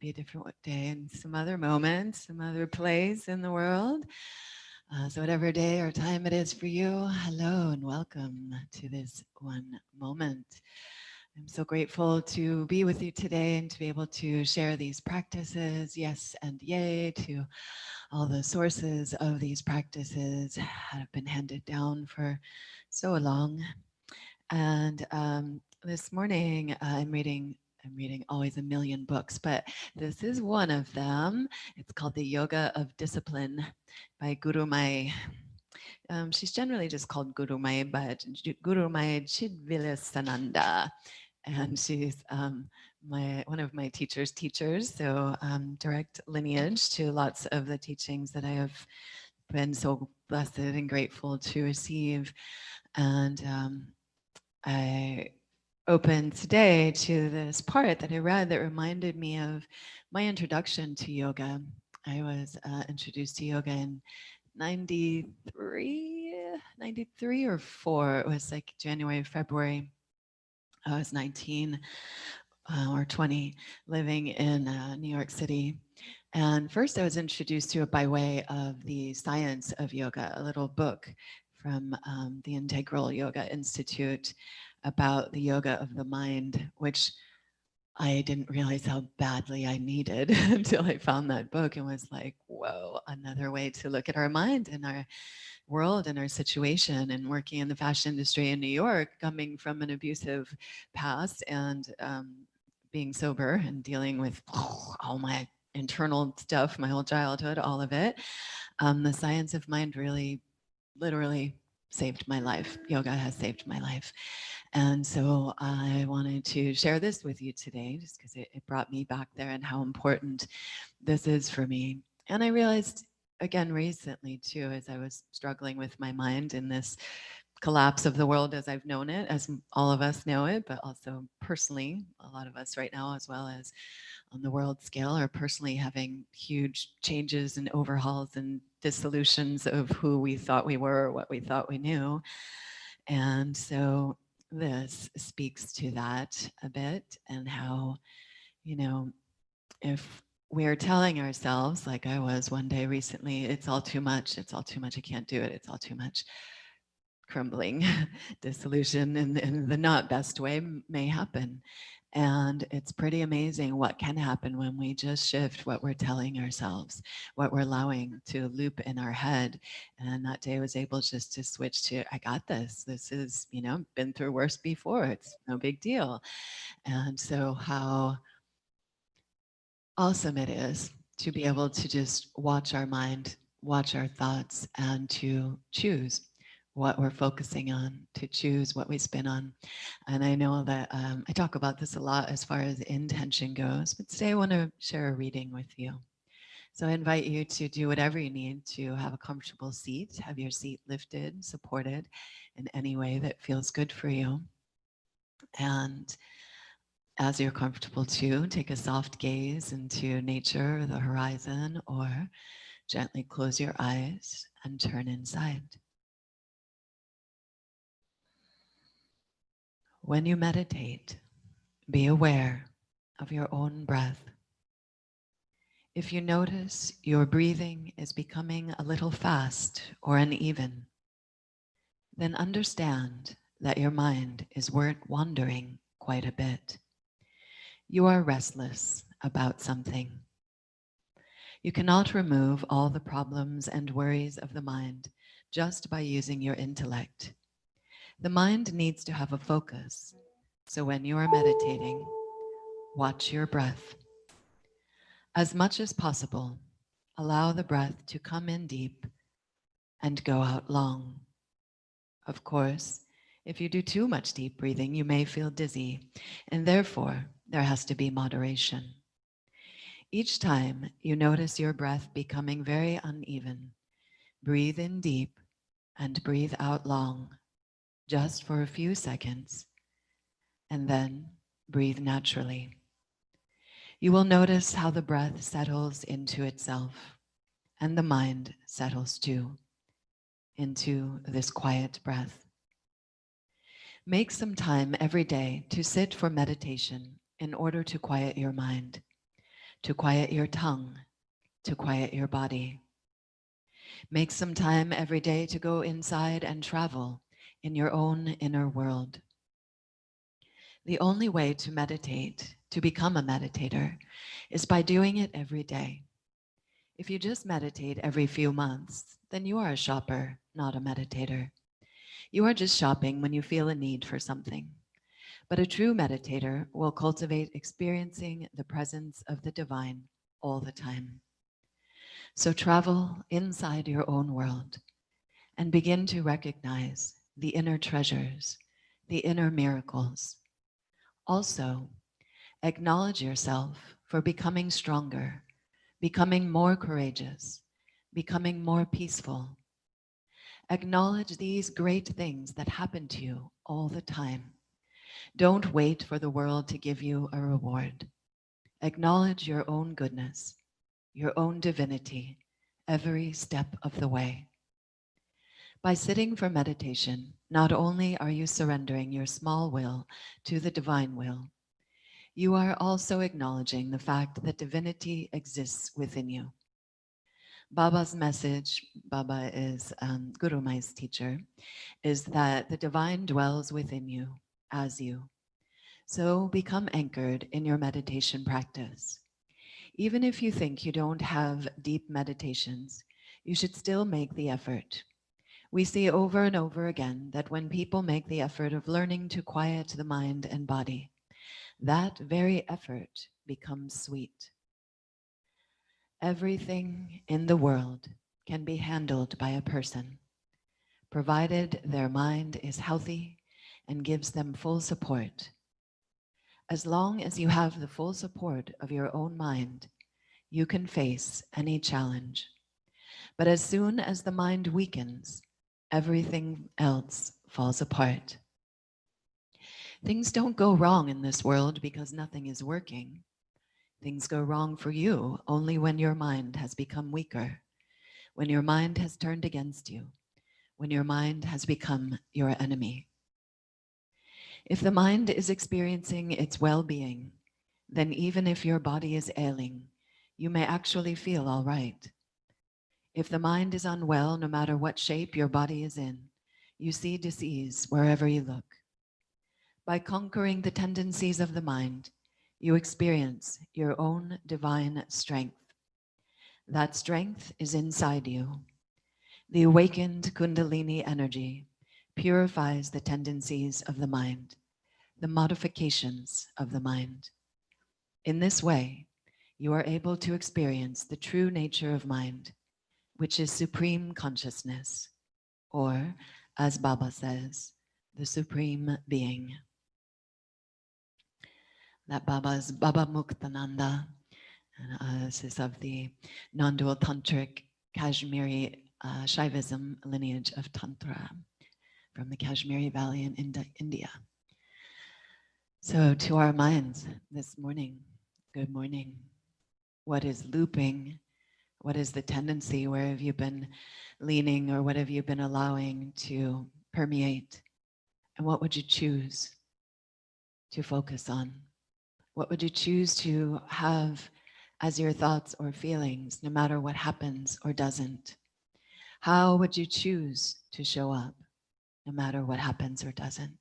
be a different day in some other moment, some other place in the world. So whatever day or time it is for you, hello and welcome to this one moment. I'm so grateful to be with you today and to be able to share these practices. Yes and yay to all the sources of these practices have been handed down for so long. And this morning I'm reading always a million books, but this is one of them. It's called The Yoga of Discipline by Gurumayi. She's generally just called Gurumayi, but Gurumayi Chidvilasananda. And she's one of my teacher's teachers, so direct lineage to lots of the teachings that I have been so blessed and grateful to receive. And I opened today to this part that I read that reminded me of my introduction to yoga. I was introduced to yoga in 93 or 4. It was like January, February. I was 19 or 20, living in New York City. And first I was introduced to it by way of the Science of Yoga, a little book from the Integral Yoga Institute about the yoga of the mind, which I didn't realize how badly I needed until I found that book and was like, whoa, another way to look at our mind and our world and our situation. And working in the fashion industry in New York, coming from an abusive past and being sober and dealing with all my internal stuff, my whole childhood, all of it, the science of mind really, literally saved my life. Yoga has saved my life. And so I wanted to share this with you today, just because it brought me back there and how important this is for me. And I realized again recently too, as I was struggling with my mind in this collapse of the world as I've known it, as all of us know it, but also personally, a lot of us right now, as well as on the world scale, are personally having huge changes and overhauls and dissolutions of who we thought we were, or what we thought we knew. And so this speaks to that a bit, and how, you know, if we're telling ourselves, like I was one day recently, it's all too much, I can't do it, it's all too much, crumbling, dissolution in the not best way may happen. And it's pretty amazing what can happen when we just shift what we're telling ourselves, what we're allowing to loop in our head. And that day I was able just to switch to, I got this. This is, been through worse before. It's no big deal. And so how awesome it is to be able to just watch our mind, watch our thoughts, and to choose what we're focusing on, to choose what we spin on. And I know that I talk about this a lot as far as intention goes, but today I want to share a reading with you. So I invite you to do whatever you need to have a comfortable seat, have your seat lifted, supported in any way that feels good for you. And as you're comfortable to, take a soft gaze into nature or the horizon, or gently close your eyes and turn inside. When you meditate, be aware of your own breath. If you notice your breathing is becoming a little fast or uneven, then understand that your mind is wandering quite a bit. You are restless about something. You cannot remove all the problems and worries of the mind just by using your intellect. The mind needs to have a focus. So when you are meditating, watch your breath. As much as possible, allow the breath to come in deep and go out long. Of course, if you do too much deep breathing, you may feel dizzy, and therefore there has to be moderation. Each time you notice your breath becoming very uneven, breathe in deep and breathe out long, just for a few seconds, and then breathe naturally. You will notice how the breath settles into itself, and the mind settles too, into this quiet breath. Make some time every day to sit for meditation in order to quiet your mind, to quiet your tongue, to quiet your body. Make some time every day to go inside and travel in your own inner world. The only way to meditate, to become a meditator, is by doing it every day. If you just meditate every few months, then you are a shopper, not a meditator. You are just shopping when you feel a need for something. But a true meditator will cultivate experiencing the presence of the divine all the time. So travel inside your own world and begin to recognize the inner treasures, the inner miracles. Also, acknowledge yourself for becoming stronger, becoming more courageous, becoming more peaceful. Acknowledge these great things that happen to you all the time. Don't wait for the world to give you a reward. Acknowledge your own goodness, your own divinity, every step of the way. By sitting for meditation, not only are you surrendering your small will to the divine will, you are also acknowledging the fact that divinity exists within you. Baba's message, Baba is Gurumayi's teacher, is that the divine dwells within you as you. So become anchored in your meditation practice. Even if you think you don't have deep meditations, you should still make the effort. We see over and over again that when people make the effort of learning to quiet the mind and body, that very effort becomes sweet. Everything in the world can be handled by a person, provided their mind is healthy and gives them full support. As long as you have the full support of your own mind, you can face any challenge. But as soon as the mind weakens, everything else falls apart. Things don't go wrong in this world because nothing is working. Things go wrong for you only when your mind has become weaker, when your mind has turned against you, when your mind has become your enemy. If the mind is experiencing its well-being, then even if your body is ailing, you may actually feel all right. If the mind is unwell, no matter what shape your body is in, you see disease wherever you look. By conquering the tendencies of the mind, you experience your own divine strength. That strength is inside you. The awakened Kundalini energy purifies the tendencies of the mind, the modifications of the mind. In this way, you are able to experience the true nature of mind, which is supreme consciousness, or, as Baba says, the supreme being. That Baba is Baba Muktananda, and this is of the non-dual tantric Kashmiri Shaivism lineage of Tantra from the Kashmiri Valley in India. So to our minds this morning, good morning. What is looping? What is the tendency? Where have you been leaning, or what have you been allowing to permeate? And what would you choose to focus on? What would you choose to have as your thoughts or feelings, no matter what happens or doesn't? How would you choose to show up, no matter what happens or doesn't?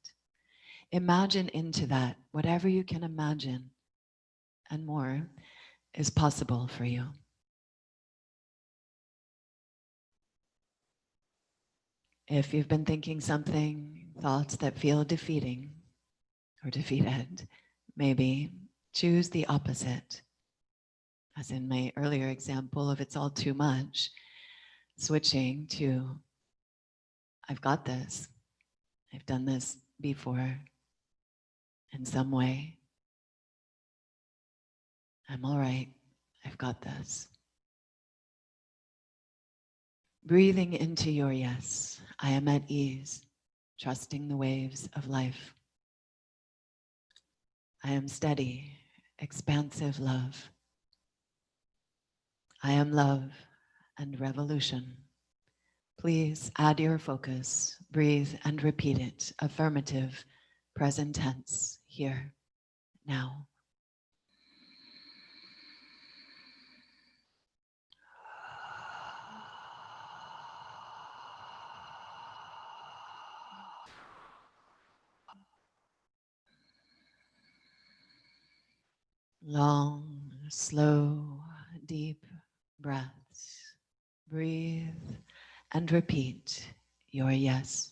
Imagine into that. Whatever you can imagine and more is possible for you. If you've been thinking something, thoughts that feel defeating or defeated, maybe choose the opposite. As in my earlier example, if it's all too much, switching to, I've got this. I've done this before in some way. I'm all right. I've got this. Breathing into your yes. I am at ease, trusting the waves of life. I am steady, expansive love. I am love and revolution. Please add your focus, breathe and repeat it. Affirmative, present tense, here, now. Long, slow, deep breaths. Breathe and repeat your yes.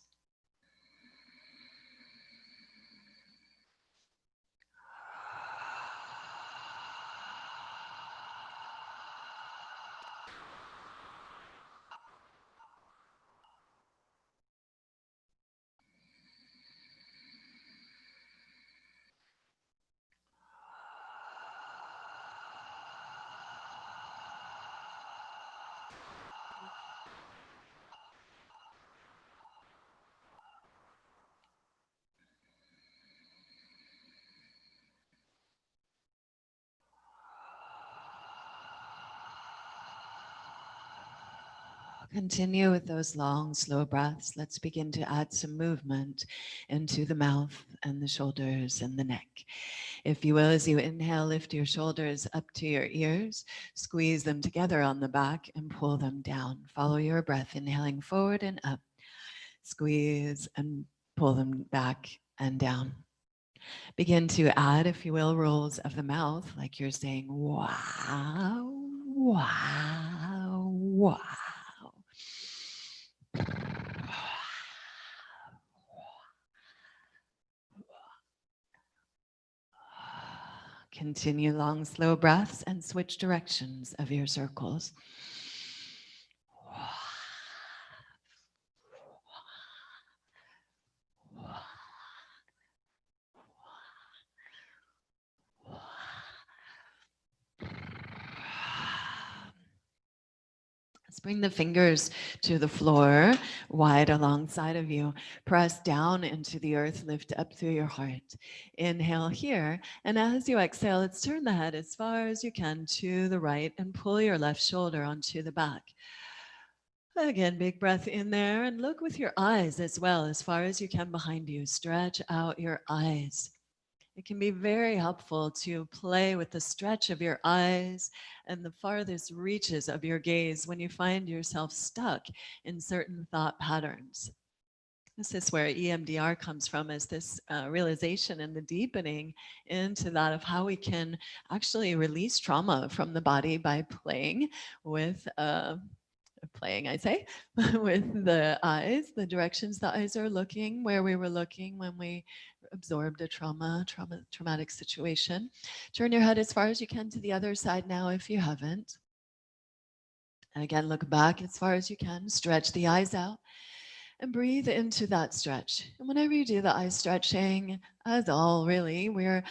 Continue with those long, slow breaths. Let's begin to add some movement into the mouth and the shoulders and the neck. If you will, as you inhale, lift your shoulders up to your ears, squeeze them together on the back and pull them down. Follow your breath, inhaling forward and up, squeeze and pull them back and down. Begin to add, if you will, rolls of the mouth, like you're saying, wow, wow, wow. Continue long, slow breaths and switch directions of your circles. Let's bring the fingers to the floor, wide alongside of you. Press down into the earth, lift up through your heart. Inhale here, and as you exhale, let's turn the head as far as you can to the right and pull your left shoulder onto the back. Again, big breath in there, and look with your eyes as well, as far as you can behind you. Stretch out your eyes. It can be very helpful to play with the stretch of your eyes and the farthest reaches of your gaze when you find yourself stuck in certain thought patterns. This is where EMDR comes from, is this realization and the deepening into that of how we can actually release trauma from the body by playing with playing, I say, with the eyes, the directions the eyes are looking, where we were looking when we absorbed a traumatic situation. Turn your head as far as you can to the other side now if you haven't. And again, look back as far as you can, stretch the eyes out and breathe into that stretch. And whenever you do the eye stretching, as all really, we're,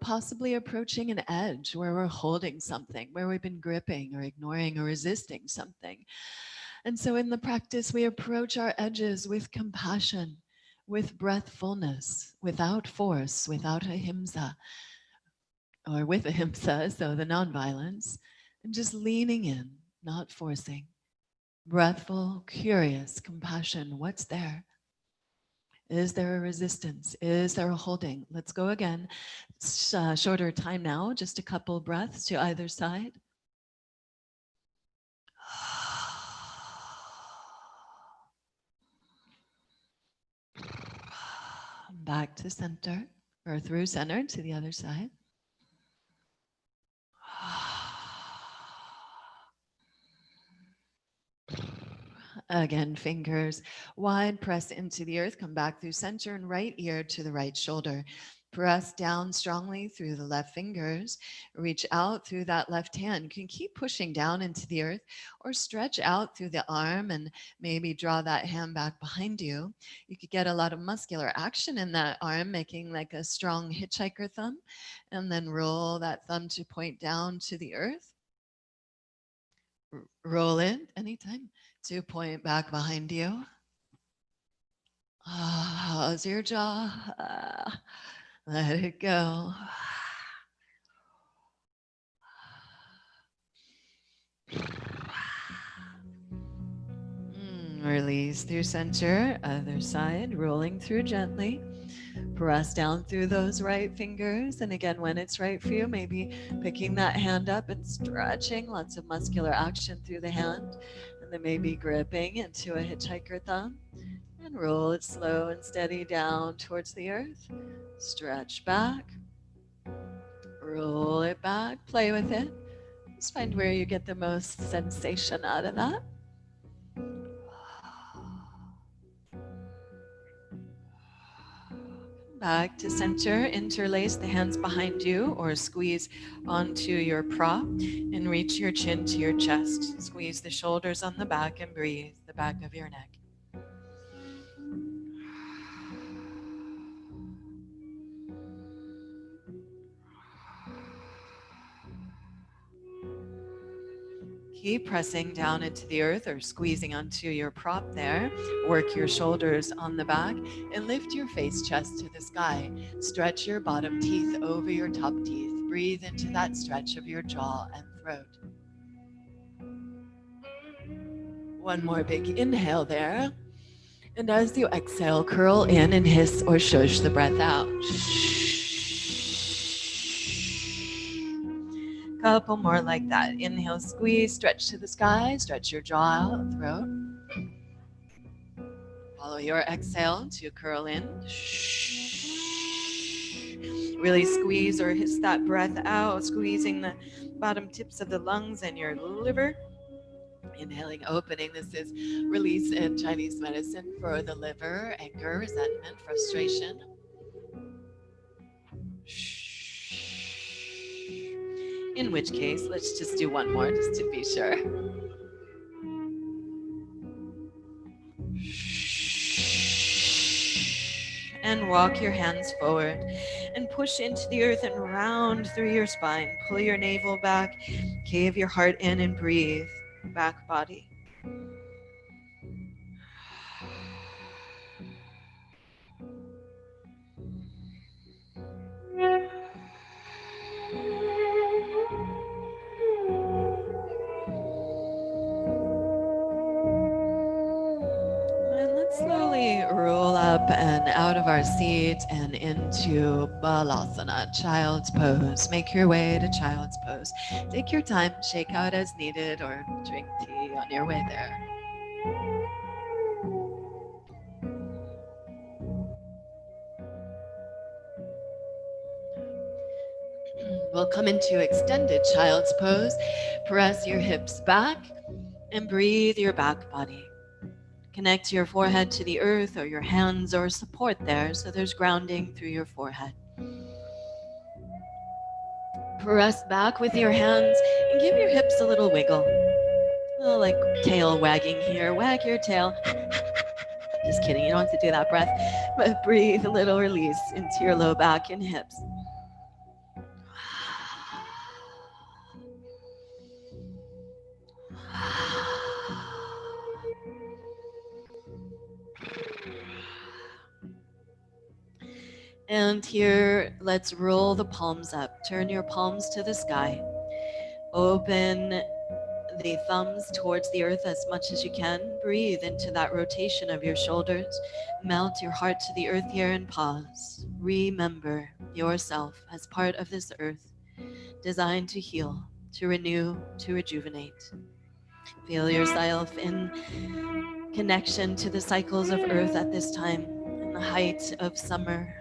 possibly approaching an edge where we're holding something, where we've been gripping or ignoring or resisting something. And so in the practice, we approach our edges with compassion, with breathfulness, without force, without ahimsa, or with ahimsa, so the nonviolence, and just leaning in, not forcing. Breathful, curious, compassion. What's there? Is there a resistance? Is there a holding? Let's go again. Shorter time now, just a couple breaths to either side. Back to center, or through center to the other side. Again, fingers wide, press into the earth, come back through center and right ear to the right shoulder. Press down strongly through the left fingers. Reach out through that left hand. You can keep pushing down into the earth or stretch out through the arm and maybe draw that hand back behind you. You could get a lot of muscular action in that arm, making like a strong hitchhiker thumb, and then roll that thumb to point down to the earth. Roll in anytime to point back behind you. How's your jaw? Let it go. Release through center, other side, rolling through gently. Press down through those right fingers. And again, when it's right for you, maybe picking that hand up and stretching, lots of muscular action through the hand. And then maybe gripping into a hitchhiker thumb. And roll it slow and steady down towards the earth. Stretch back. Roll it Play with it. Just find where you get the most sensation out of that. Back to center, interlace the hands behind you or squeeze onto your prop and reach your chin to your chest. Squeeze the shoulders on the back and breathe the back of your neck. Keep pressing down into the earth or squeezing onto your prop there. Work your shoulders on the back and lift your face chest to the sky. Stretch your bottom teeth over your top teeth. Breathe into that stretch of your jaw and throat. One more big inhale there. And as you exhale, curl in and hiss or shush the breath out. Couple more like that. Inhale, squeeze, stretch to the sky, stretch your jaw out, throat. Follow your exhale to curl in. Really squeeze or hiss that breath out, squeezing the bottom tips of the lungs and your liver. Inhaling, opening. This is release in Chinese medicine for the liver, anger, resentment, frustration. In which case, let's just do one more just to be sure. And walk your hands forward and push into the earth and round through your spine. Pull your navel back, cave your heart in and breathe. Back body. And let's slowly roll up and out of our seat and into Balasana, child's pose. Make your way to child's pose. Take your time, shake out as needed, or drink tea on your way there. We'll come into extended child's pose. Press your hips back and breathe your back body. Connect your forehead to the earth or your hands or support there so there's grounding through your forehead. Press back with your hands and give your hips a little wiggle. A little like tail wagging here. Wag your tail. Just kidding, you don't have to do that breath, but breathe a little release into your low back and hips. And here, let's roll the palms up. Turn your palms to the sky. Open the thumbs towards the earth as much as you can. Breathe into that rotation of your shoulders. Melt your heart to the earth here and pause. Remember yourself as part of this earth, designed to heal, to renew, to rejuvenate. Feel yourself in connection to the cycles of earth at this time, in the height of summer,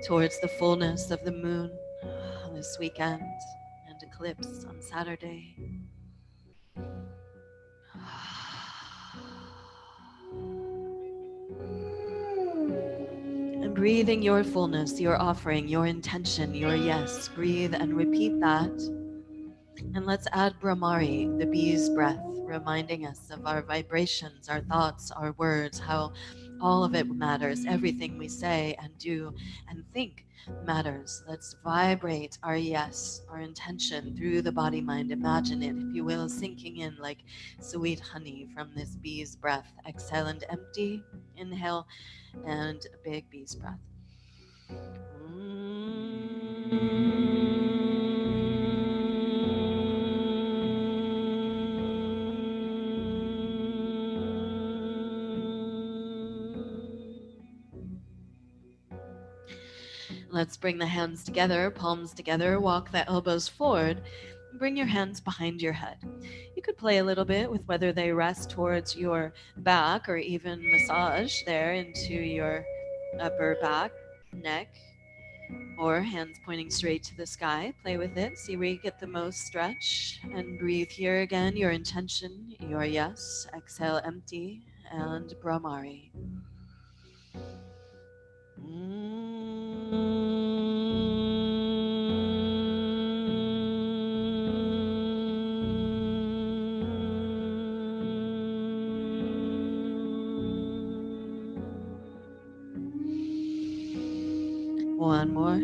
towards the fullness of the moon this weekend and eclipse on Saturday. And breathing your fullness, your offering, your intention, your yes. Breathe and repeat that. And let's add Brahmari, the bee's breath, reminding us of our vibrations, our thoughts, our words, how all of it matters. Everything we say and do and think matters. Let's vibrate our yes, our intention through the body mind. Imagine it, if you will, sinking in like sweet honey from this bee's breath. Exhale and empty. Inhale and a big bee's breath. Let's bring the hands together, palms together, walk the elbows forward, and bring your hands behind your head. You could play a little bit with whether they rest towards your back or even massage there into your upper back, neck, Or hands pointing straight to the sky. Play with it. See where you get the most stretch. And breathe here again. Your intention, your yes. Exhale, empty. And Brahmari. One more.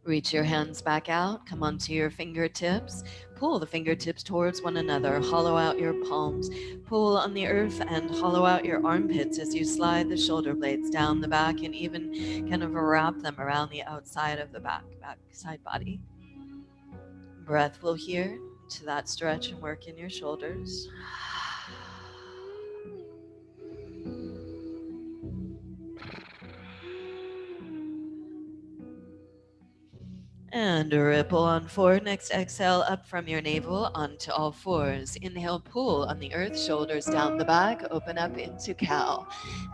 Reach your hands back out, come onto your fingertips, pull the fingertips towards one another, hollow out your palms, pull on the earth and hollow out your armpits as you slide the shoulder blades down the back and even kind of wrap them around the outside of the backside body. Breath will here to that stretch and work in your shoulders. And ripple on forward. Next exhale up from your navel onto all fours. Inhale, pull on the earth, shoulders down the back, open up into cow.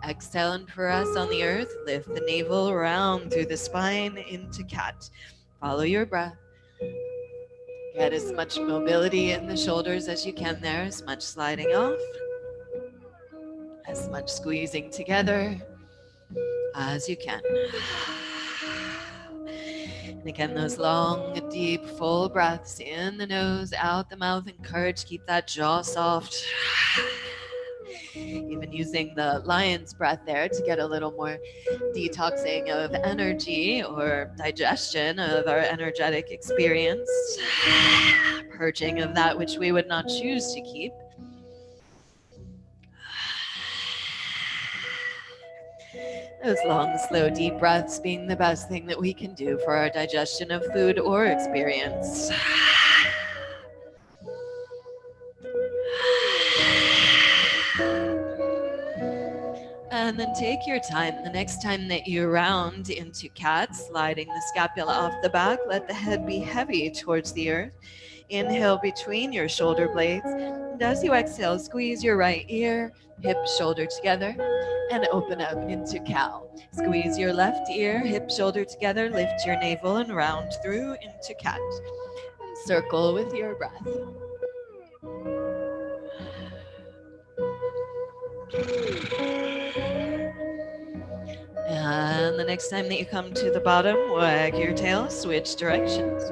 Exhale and press on the earth, lift the navel around through the spine into cat. Follow your breath. Get as much mobility in the shoulders as you can there, as much sliding off, as much squeezing together as you can. And again, those long, deep, full breaths in the nose, out the mouth. Encourage, keep that jaw soft. Even using the lion's breath there to get a little more detoxing of energy or digestion of our energetic experience. Purging of that which we would not choose to keep. Those long, slow, deep breaths being the best thing that we can do for our digestion of food or experience. And then take your time. The next time that you round into cat, sliding the scapula off the back, let the head be heavy towards the earth. Inhale between your shoulder blades. And as you exhale, squeeze your right ear, hip, shoulder together, and open up into cow. Squeeze your left ear, hip, shoulder together, lift your navel and round through into cat. Circle with your breath. And the next time that you come to the bottom, wag your tail, switch directions.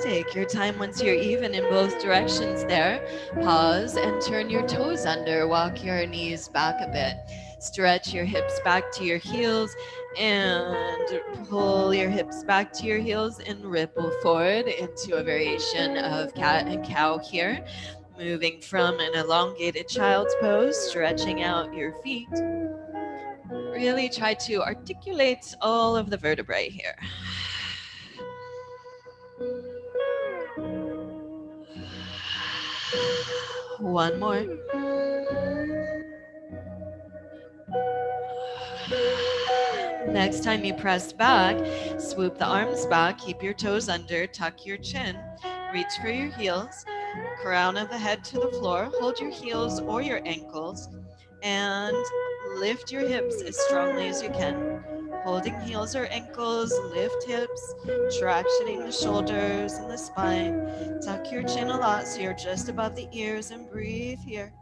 Take your time once you're even in both directions there. Pause and turn your toes under. Walk your knees back a bit. Stretch your hips back to your heels and pull your hips back to your heels and ripple forward into a variation of cat and cow here. Moving from an elongated child's pose, stretching out your feet. Really try to articulate all of the vertebrae here. One more. Next time you press back, swoop the arms back, keep your toes under, tuck your chin, reach for your heels, crown of the head to the floor, hold your heels or your ankles, and lift your hips as strongly as you can. Holding heels or ankles, lift hips, tractioning the shoulders and the spine. Tuck your chin a lot so you're just above the ears and breathe here.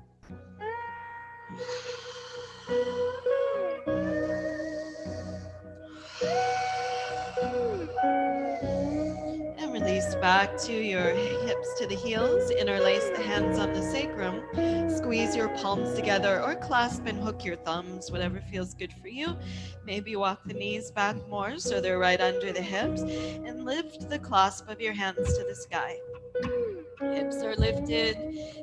And release back to your hips to the heels. Interlace the hands on the sacrum. Squeeze your palms together or clasp and hook your thumbs, whatever feels good for you. Maybe walk the knees back more so they're right under the hips. And lift the clasp of your hands to the sky. Hips are lifted,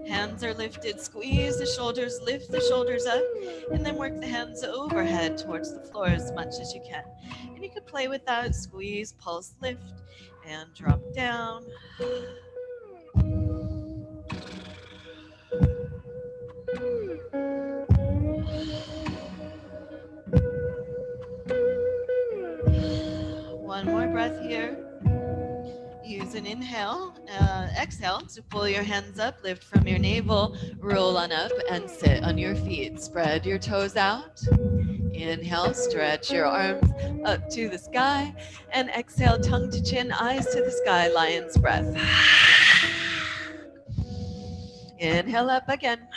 hands are lifted. Squeeze the shoulders, lift the shoulders up, and then work the hands overhead towards the floor as much as you can. And you can play with that. Squeeze, pulse, lift, and drop down. One more breath here. Use an inhale, exhale to pull your hands up, lift from your navel, roll on up and sit on your feet. Spread your toes out. Inhale, stretch your arms up to the sky, and exhale, tongue to chin, eyes to the sky, lion's breath. Inhale up again.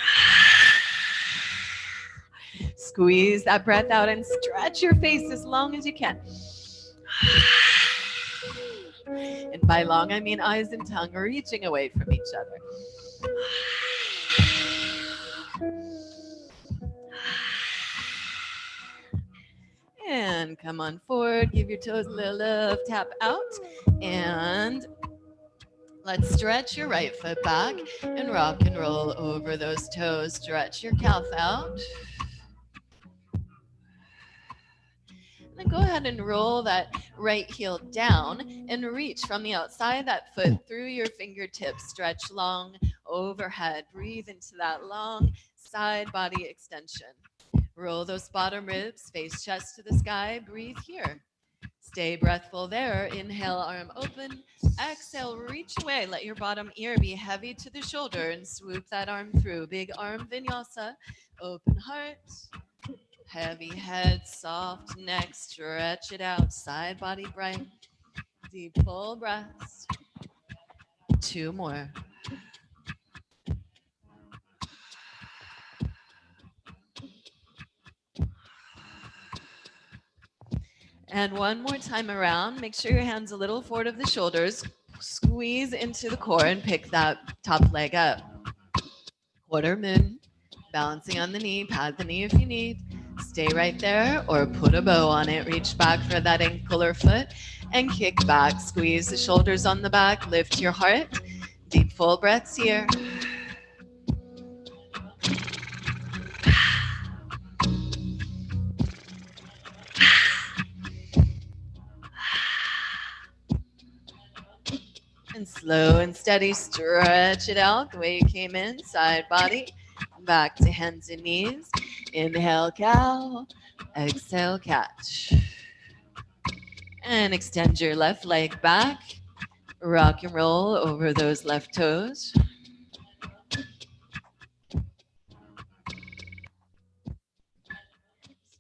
Squeeze that breath out and stretch your face as long as you can. And by long, I mean eyes and tongue reaching away from each other. And come on forward, give your toes a little love, tap out, and let's stretch your right foot back and rock and roll over those toes. Stretch your calf out. Then go ahead and roll that right heel down and reach from the outside of that foot through your fingertips. Stretch long overhead. Breathe into that long side body extension. Roll those bottom ribs, face chest to the sky. Breathe here. Stay breathful there. Inhale, arm open. Exhale, reach away. Let your bottom ear be heavy to the shoulder and swoop that arm through. Big arm vinyasa. Open heart. Heavy head, soft neck. Stretch it out. Side body bright. Deep full breaths. 2 more. And one more time around. Make sure your hands a little forward of the shoulders. Squeeze into the core and pick that top leg up. Quarter moon. Balancing on the knee. Pad the knee if you need. Stay right there or put a bow on it. Reach back for that ankle or foot and kick back. Squeeze the shoulders on the back. Lift your heart. Deep full breaths here. And slow and steady, stretch it out the way you came in. Side body, back to hands and knees. Inhale, cow. Exhale, catch. And extend your left leg back. Rock and roll over those left toes.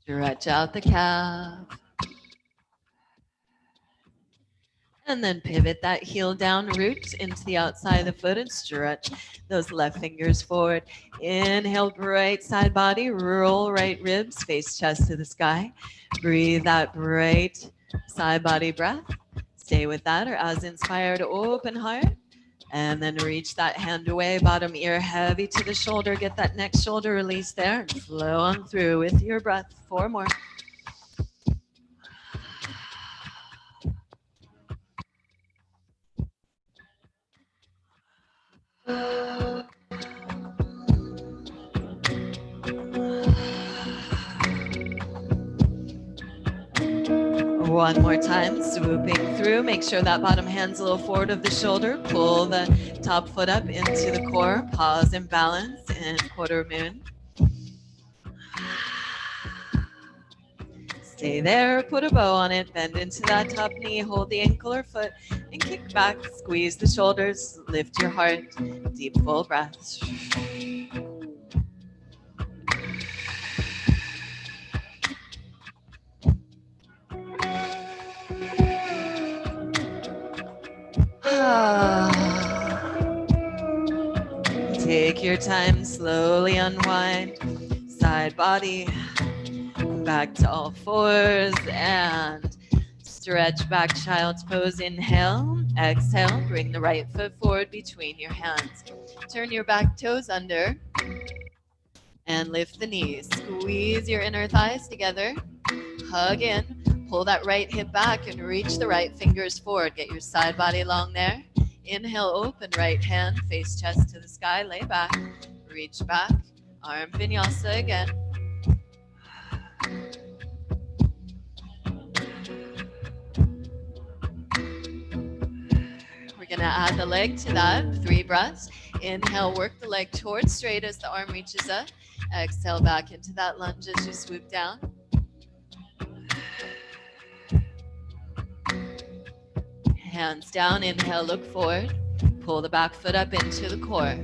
Stretch out the calf. And then pivot that heel down, root into the outside of the foot and stretch those left fingers forward. Inhale, right side body, roll right ribs, face chest to the sky. Breathe that right side body breath. Stay with that or as inspired, open heart. And then reach that hand away, bottom ear heavy to the shoulder. Get that next shoulder release there and flow on through with your breath. 4 more. One more time, swooping through. Make sure that bottom hand's a little forward of the shoulder. Pull the top foot up into the core. Pause and balance in quarter moon. Stay there, put a bow on it, bend into that top knee, hold the ankle or foot, and kick back. Squeeze the shoulders, lift your heart. Deep full breaths. Take your time, slowly unwind. Side body, back to all fours, and stretch back child's pose. Inhale, exhale, bring the right foot forward between your hands. Turn your back toes under and lift the knees. Squeeze your inner thighs together. Hug in. Pull that right hip back and reach the right fingers forward. Get your side body long there. Inhale, open right hand, face chest to the sky, lay back, reach back, arm vinyasa again. We're gonna add the leg to that, 3 breaths. Inhale, work the leg towards straight as the arm reaches up. Exhale back into that lunge as you swoop down. Hands down, inhale, look forward. Pull the back foot up into the core.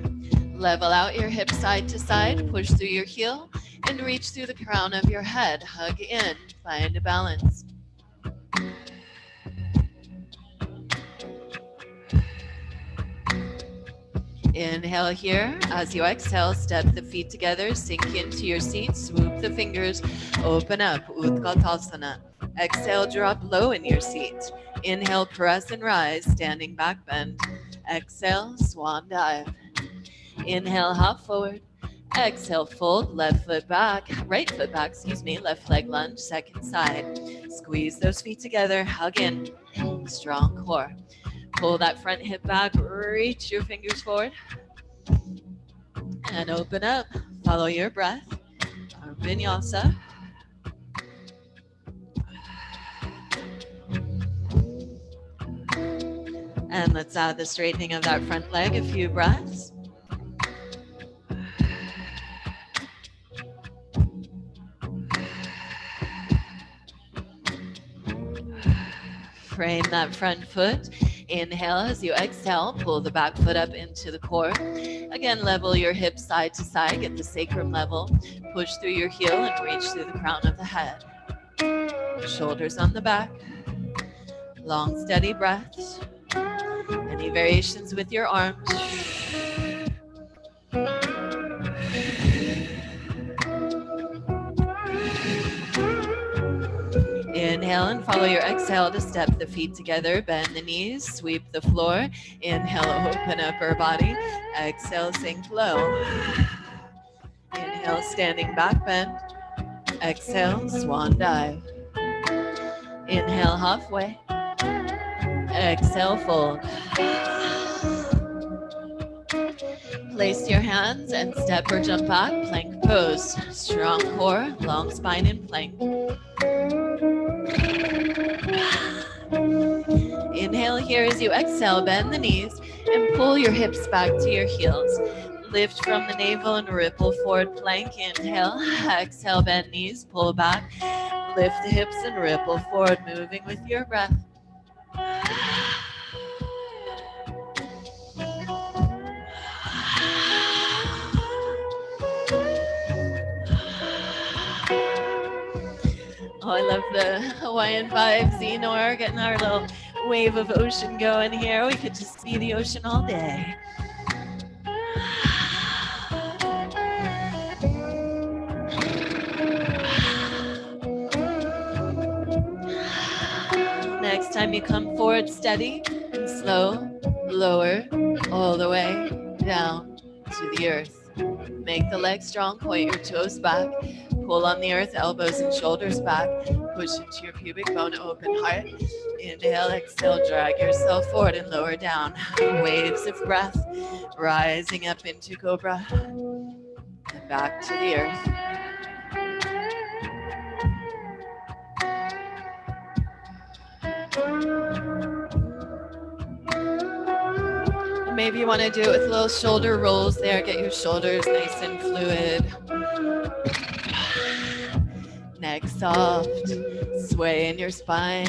Level out your hips side to side, push through your heel, and reach through the crown of your head. Hug in, find a balance. Inhale here. As you exhale, step the feet together, sink into your seat, swoop the fingers, open up, Utkatasana. Exhale, drop low in your seat. Inhale, press and rise, standing back bend. Exhale, swan dive. Inhale, hop forward. Exhale, fold, left foot back, right foot back, left leg lunge, second side. Squeeze those feet together, hug in, strong core. Pull that front hip back, reach your fingers forward, and open up. Follow your breath, our vinyasa. And let's add the straightening of that front leg, a few breaths. Frame that front foot. Inhale as you exhale, pull the back foot up into the core. Again, level your hips side to side, get the sacrum level. Push through your heel and reach through the crown of the head. Shoulders on the back. Long, steady breaths. Any variations with your arms? Inhale and follow your exhale to step the feet together, bend the knees, sweep the floor. Inhale, open upper body. Exhale, sink low. Inhale, standing back bend. Exhale, swan dive. Inhale, halfway. Exhale, fold. Place your hands and step or jump back, plank pose. Strong core, long spine in plank. Inhale here as you exhale, bend the knees and pull your hips back to your heels. Lift from the navel and ripple forward plank. Inhale, exhale, bend knees, pull back. Lift the hips and ripple forward, moving with your breath. Oh, I love the Hawaiian vibes, EeNor, getting our little wave of ocean going here. We could just see the ocean all day. Next time you come forward, steady and slow, lower, all the way down to the earth. Make the legs strong, point your toes back, pull on the earth, elbows and shoulders back, push into your pubic bone, open heart. Inhale, exhale, drag yourself forward and lower down. Waves of breath, rising up into cobra and back to the earth. Maybe you want to do it with little shoulder rolls there. Get your shoulders nice and fluid. Neck soft. Sway in your spine.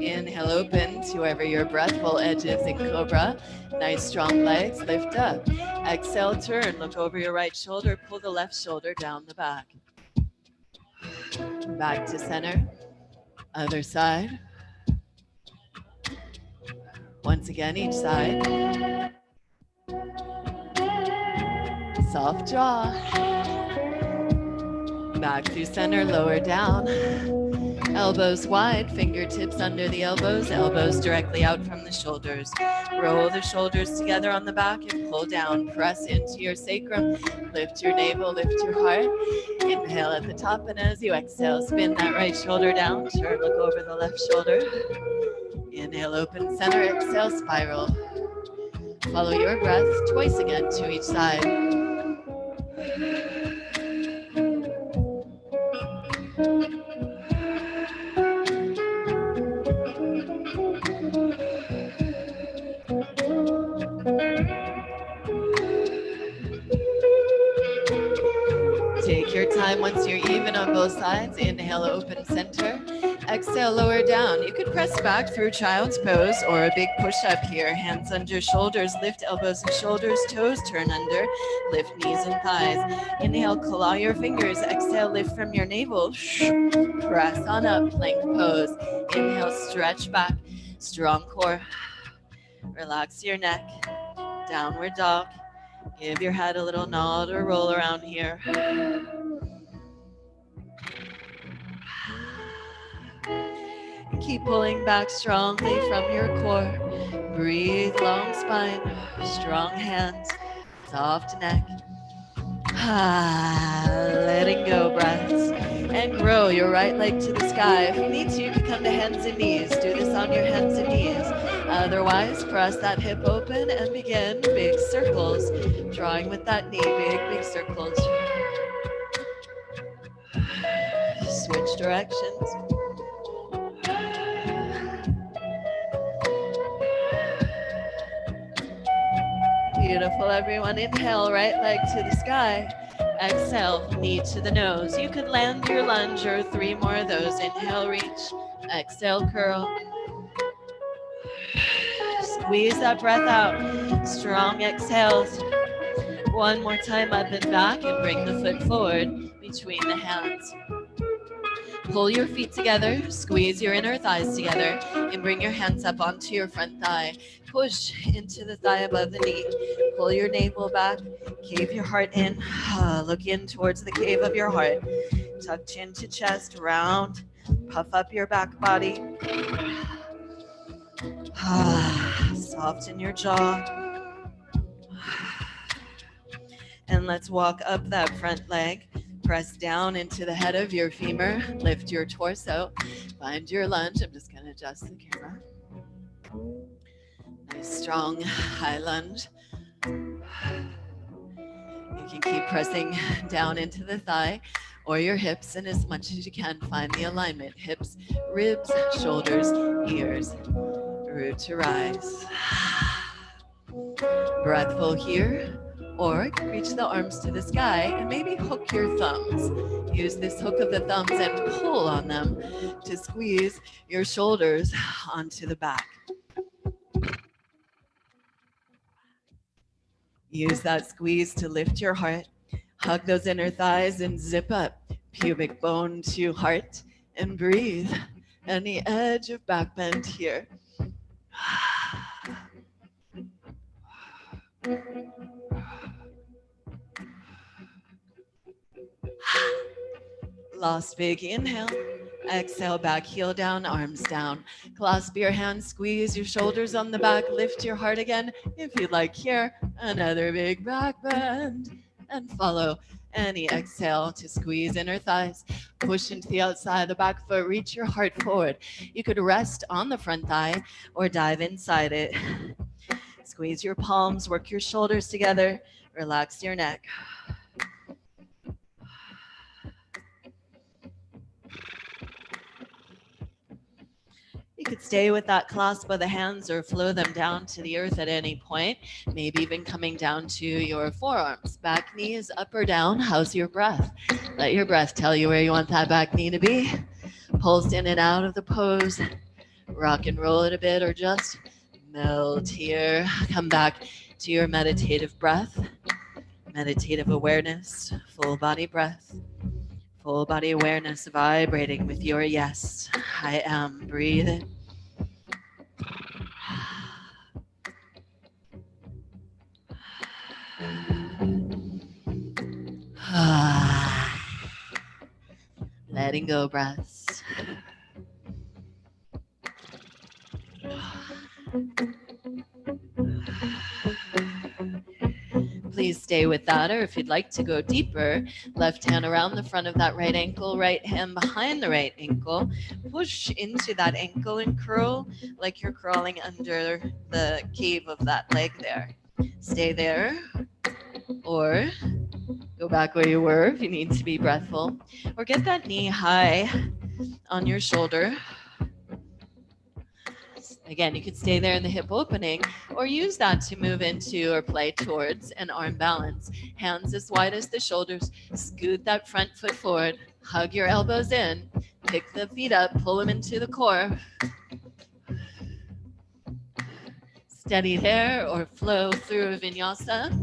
Inhale, open to wherever your breathful edges in cobra. Nice strong legs, lift up. Exhale, turn, look over your right shoulder, pull the left shoulder down the back. Back to center. Other side. Once again, each side. Soft jaw. Back through center, lower down. Elbows wide, fingertips under the elbows directly out from the shoulders. Roll the shoulders together on the back and pull down. Press into your sacrum. Lift your navel, lift your heart. Inhale at the top, and as you exhale, spin that right shoulder down. Turn, look over the left shoulder. Inhale, open center, exhale, spiral. Follow your breath twice again to each side. Take your time once you're even on both sides. Inhale, open center. Exhale, lower down. You could press back through child's pose or a big push-up here. Hands under shoulders, lift elbows and shoulders, toes turn under, lift knees and thighs. Inhale, claw your fingers. Exhale, lift from your navel. Press on up, plank pose. Inhale, stretch back, strong core. Relax your neck, downward dog. Give your head a little nod or roll around here. Keep pulling back strongly from your core. Breathe, long spine, strong hands, soft neck. Letting go breaths. And grow your right leg to the sky. If you need to, you can come to hands and knees. Do this on your hands and knees. Otherwise, press that hip open and begin big circles. Drawing with that knee, big circles. Switch directions. Beautiful, everyone. Inhale, right leg to the sky. Exhale, knee to the nose. You could land your lunge or 3 more of those. Inhale, reach. Exhale, curl. Squeeze that breath out. Strong exhales. One more time, up and back, and bring the foot forward between the hands. Pull your feet together, squeeze your inner thighs together, and bring your hands up onto your front thigh. Push into the thigh above the knee. Pull your navel back, cave your heart in. Look in towards the cave of your heart. Tuck chin to chest, round. Puff up your back body. Soften your jaw. And let's walk up that front leg. Press down into the head of your femur. Lift your torso. Find your lunge. I'm just going to adjust the camera. Nice, strong, high lunge. You can keep pressing down into the thigh or your hips, and as much as you can, find the alignment. Hips, ribs, shoulders, ears. Root to rise. Breath full here. Or reach the arms to the sky and maybe hook your thumbs. Use this hook of the thumbs and pull on them to squeeze your shoulders onto the back. Use that squeeze to lift your heart. Hug those inner thighs and zip up pubic bone to heart and breathe. Any edge of back bend here. Last big inhale. Exhale, back heel down, arms down. Clasp your hands, squeeze your shoulders on the back, lift your heart again. If you'd like here, another big back bend. And follow any exhale to squeeze inner thighs. Push into the outside of the back foot, reach your heart forward. You could rest on the front thigh or dive inside it. Squeeze your palms, work your shoulders together, relax your neck. You could stay with that clasp of the hands or flow them down to the earth at any point, maybe even coming down to your forearms. Back knees up or down. How's your breath? Let your breath tell you where you want that back knee to be. Pulse in and out of the pose. Rock and roll it a bit or just melt here. Come back to your meditative breath, meditative awareness, full body breath. Full body awareness vibrating with your yes, I am. Breathe in. Letting go breaths. Please stay with that, or if you'd like to go deeper, left hand around the front of that right ankle, right hand behind the right ankle. Push into that ankle and curl like you're crawling under the cave of that leg there. Stay there, or go back where you were if you need to be breathful, or get that knee high on your shoulder. Again, you could stay there in the hip opening or use that to move into or play towards an arm balance. Hands as wide as the shoulders. Scoot that front foot forward. Hug your elbows in. Pick the feet up. Pull them into the core. Steady there or flow through vinyasa.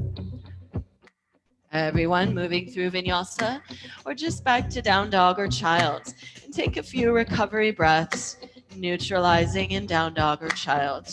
Everyone moving through vinyasa or just back to down dog or child. And take a few recovery breaths. Neutralizing in down dog or child.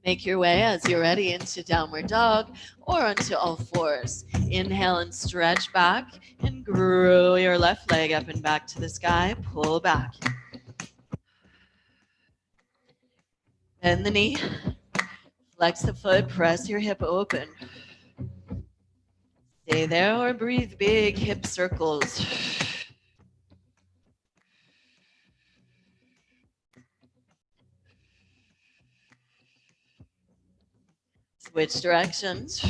Make your way as you're ready into downward dog or onto all fours. Inhale and stretch back and grow your left leg up and back to the sky. Pull back. Bend the knee. Flex the foot. Press your hip open. Stay there or breathe big hip circles. Switch directions.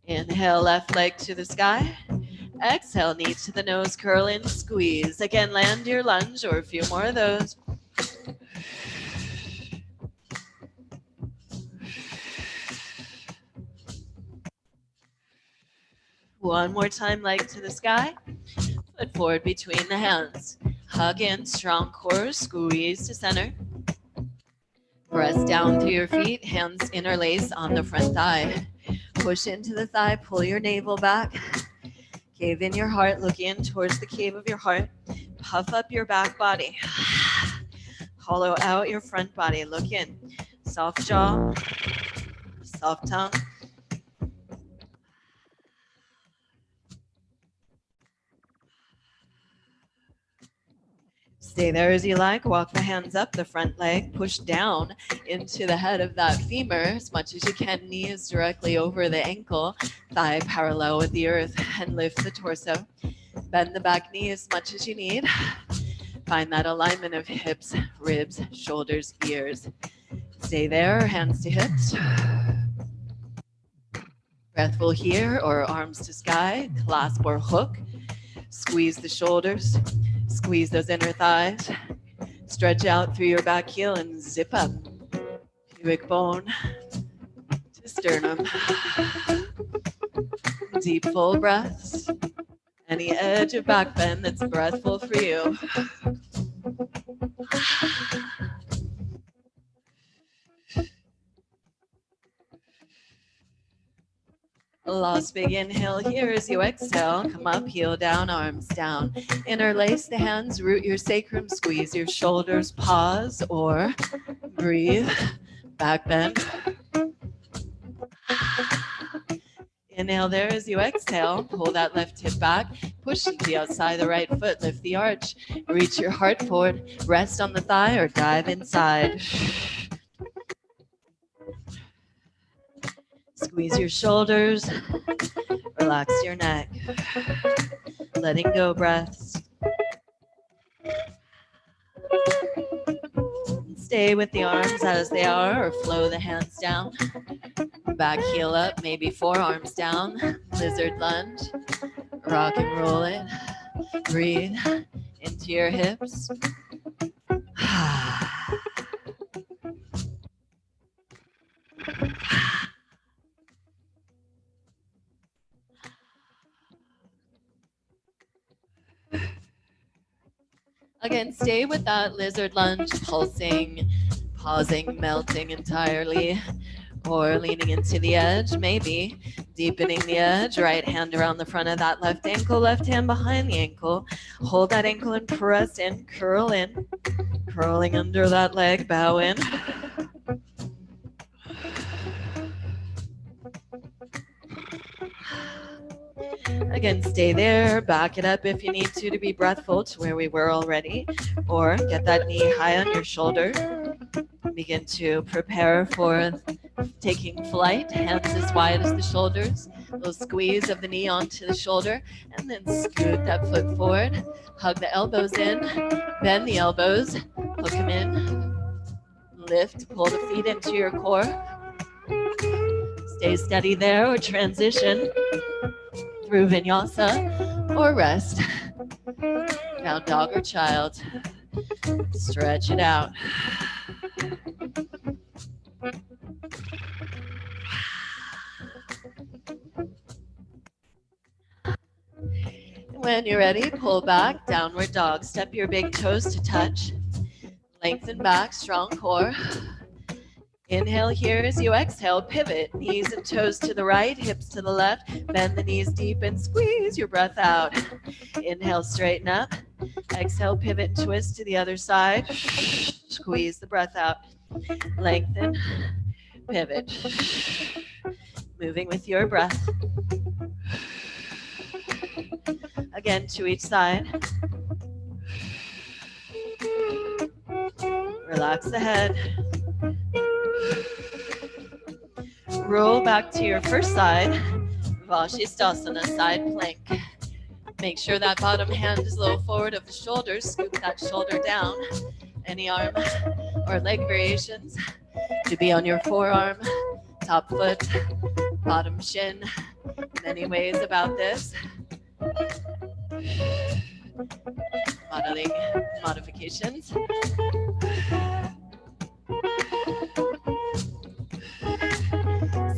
Inhale, left leg to the sky. Exhale, knee to the nose, curl in, squeeze. Again, land your lunge or a few more of those. One more time, leg to the sky. Foot forward between the hands. Hug in, strong core, squeeze to center. Press down through your feet, hands interlace on the front thigh. Push into the thigh, pull your navel back. Cave in your heart, look in towards the cave of your heart. Puff up your back body. Hollow out your front body, look in. Soft jaw, soft tongue. Stay there as you like. Walk the hands up the front leg. Push down into the head of that femur as much as you can. Knees directly over the ankle. Thigh parallel with the earth. And lift the torso. Bend the back knee as much as you need. Find that alignment of hips, ribs, shoulders, ears. Stay there, hands to hips. Breathful here or arms to sky. Clasp or hook. Squeeze the shoulders. Squeeze those inner thighs. Stretch out through your back heel and zip up. Pubic bone to sternum. Deep full breaths. Any edge of back bend that's breathful for you. Last big inhale here as you exhale. Come up, heel down, arms down. Interlace the hands, root your sacrum, squeeze your shoulders, pause or breathe. Back bend. Inhale there as you exhale. Pull that left hip back. Push into the outside of the right foot. Lift the arch. Reach your heart forward. Rest on the thigh or dive inside. Squeeze your shoulders. Relax your neck. Letting go breaths. Stay with the arms as they are or flow the hands down. Back heel up, maybe forearms down. Lizard lunge. Rock and roll it. Breathe into your hips. Again, stay with that lizard lunge, pulsing, pausing, melting entirely, or leaning into the edge, maybe. Deepening the edge, right hand around the front of that left ankle, left hand behind the ankle. Hold that ankle and press in, curling under that leg, bow in. Again, stay there, back it up if you need to be breathful to where we were already, or get that knee high on your shoulder. Begin to prepare for taking flight, hands as wide as the shoulders, a little squeeze of the knee onto the shoulder, and then scoot that foot forward, hug the elbows in, bend the elbows, hook them in, lift, pull the feet into your core, stay steady there or transition through vinyasa or rest. Now dog or child, stretch it out. When you're ready, pull back, downward dog. Step your big toes to touch. Lengthen back, strong core. Inhale here as you exhale, pivot. Knees and toes to the right, hips to the left. Bend the knees deep and squeeze your breath out. Inhale, straighten up. Exhale, pivot, twist to the other side. Squeeze the breath out. Lengthen, pivot. Moving with your breath. Again, to each side. Relax the head. Roll back to your first side. Vashisthasana, side plank. Make sure that bottom hand is a little forward of the shoulders. Scoop that shoulder down. Any arm or leg variations. To be on your forearm, top foot, bottom shin. Many ways about this. Modeling modifications.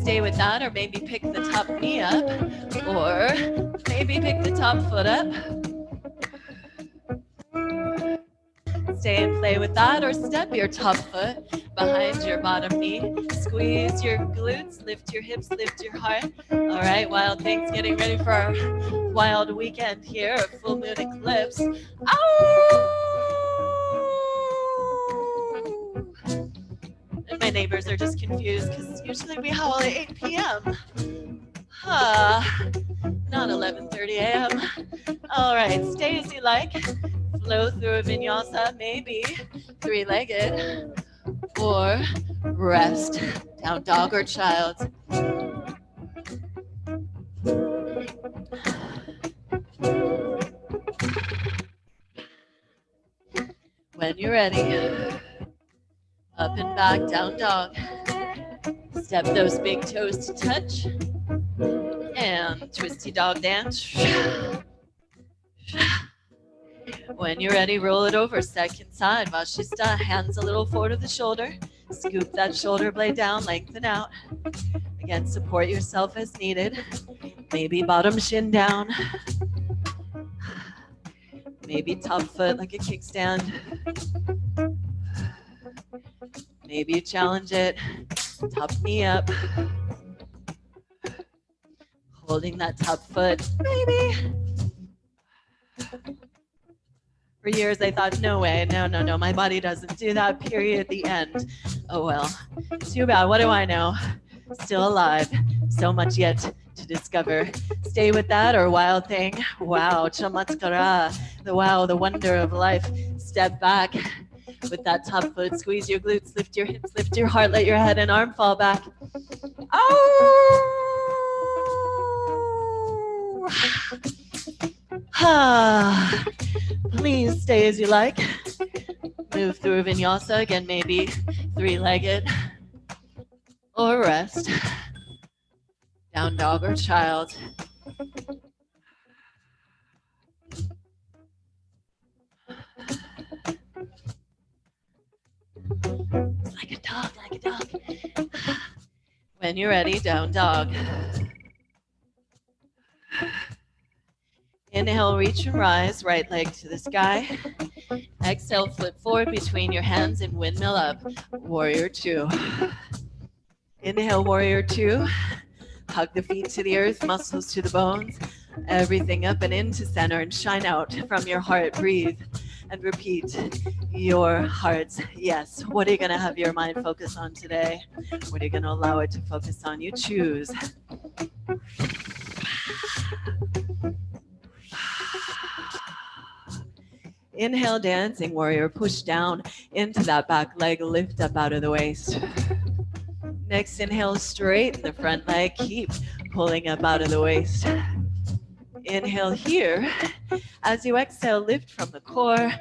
Stay with that, or maybe pick the top knee up, or maybe pick the top foot up. Stay and play with that, or step your top foot behind your bottom knee. Squeeze your glutes, lift your hips, lift your heart. All right, wild things, getting ready for our wild weekend here, a full moon eclipse. Ow! And my neighbors are just confused because usually we howl at 8 p.m. Not 11:30 a.m. All right, stay as you like. Flow through a vinyasa, maybe three-legged, or rest, down dog or child. When you're ready, up and back, down dog. Step those big toes to touch, and twisty dog dance. When you're ready, roll it over, second side, Vashisthasana, hands a little forward of the shoulder. Scoop that shoulder blade down, lengthen out. Again, support yourself as needed. Maybe bottom shin down. Maybe top foot like a kickstand. Maybe you challenge it, top knee up. Holding that top foot, maybe. For years I thought, no way, no, my body doesn't do that, period, the end. Oh well, too bad, what do I know? Still alive, so much yet to discover. Stay with that, or wild thing. Wow, chamatkara, the wow, the wonder of life. Step back with that top foot, squeeze your glutes, lift your hips, lift your heart, let your head and arm fall back. Oh! Please stay as you like. Move through vinyasa, again, maybe three-legged, or rest. Down dog or child. Like a dog, like a dog. When you're ready, down dog. Inhale, reach and rise, right leg to the sky. Exhale, flip forward between your hands and windmill up. Warrior two. Inhale, warrior two. Hug the feet to the earth, muscles to the bones, everything up and into center and shine out from your heart. Breathe and repeat your heart's yes. What are you going to have your mind focus on today? What are you going to allow it to focus on? You choose. Inhale, dancing warrior. Push down into that back leg. Lift up out of the waist. Next inhale, straighten the front leg. Keep pulling up out of the waist. Inhale here. As you exhale, lift from the core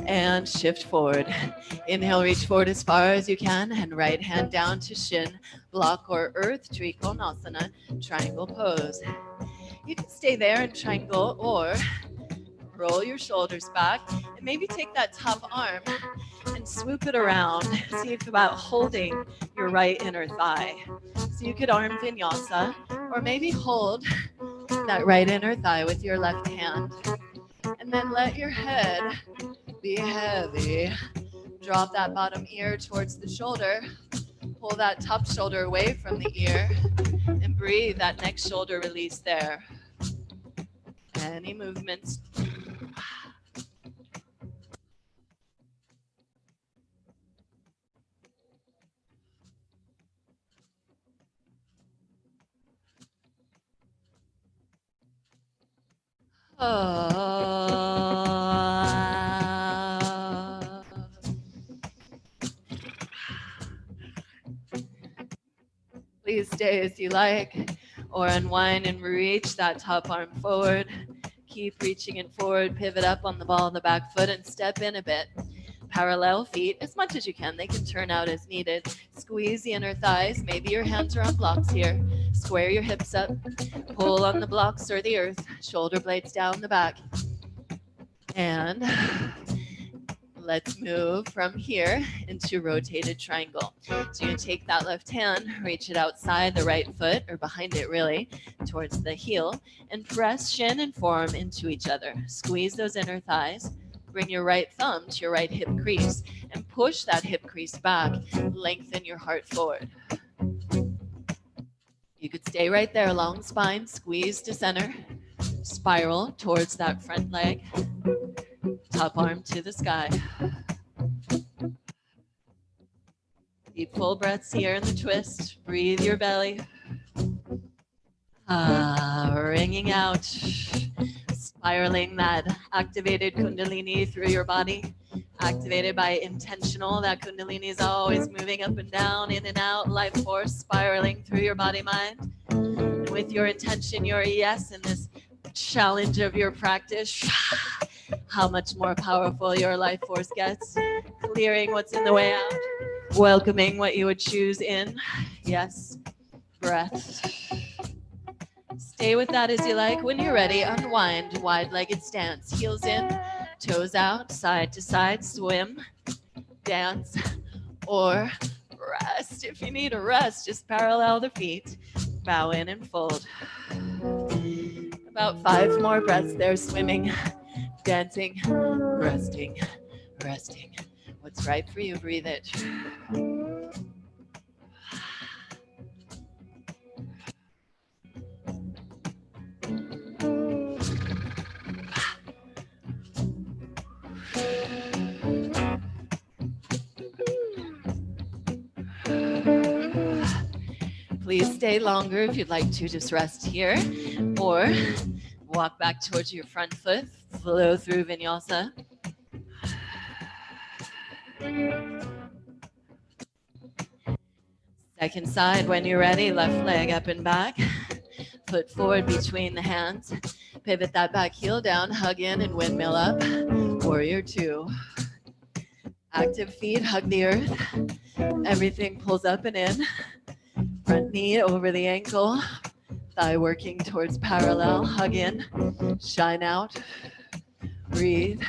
and shift forward. Inhale, reach forward as far as you can and right hand down to shin, block or earth, Trikonasana, triangle pose. You can stay there in triangle or roll your shoulders back and maybe take that top arm and swoop it around. See if about holding your right inner thigh. So you could arm vinyasa or maybe hold that right inner thigh with your left hand. And then let your head be heavy. Drop that bottom ear towards the shoulder. Pull that top shoulder away from the ear and breathe that next shoulder release there. Any movements? Please stay as you like, or unwind and reach that top arm forward. Keep reaching it forward, pivot up on the ball of the back foot and step in a bit. Parallel feet as much as you can. They can turn out as needed. Squeeze the inner thighs. Maybe your hands are on blocks here. Square your hips up. Pull on the blocks or the earth. Shoulder blades down the back. And let's move from here into rotated triangle. So you take that left hand, reach it outside the right foot, or behind it really, towards the heel, and press shin and forearm into each other. Squeeze those inner thighs. Bring your right thumb to your right hip crease and push that hip crease back. Lengthen your heart forward. You could stay right there, long spine, squeeze to center, spiral towards that front leg, top arm to the sky. Deep full breaths here in the twist. Breathe your belly. Wringing out, spiraling that activated Kundalini through your body. Activated by intentional, that Kundalini is always moving up and down, in and out, life force spiraling through your body mind. And with your intention, your yes, in this challenge of your practice, how much more powerful your life force gets. Clearing what's in the way out. Welcoming what you would choose in. Yes. Breath. Stay with that as you like. When you're ready, unwind, wide-legged stance. Heels in, toes out, side to side, swim, dance, or rest. If you need a rest, just parallel the feet. Bow in and fold. About 5 more breaths there, swimming, dancing, resting, resting. What's right for you, breathe it. Please stay longer if you'd like to, just rest here, or walk back towards your front foot, flow through vinyasa. Second side, when you're ready, left leg up and back, foot forward between the hands, pivot that back heel down, hug in and windmill up, warrior 2. Active feet, hug the earth, everything pulls up and in, front knee over the ankle, thigh working towards parallel, hug in, shine out, breathe,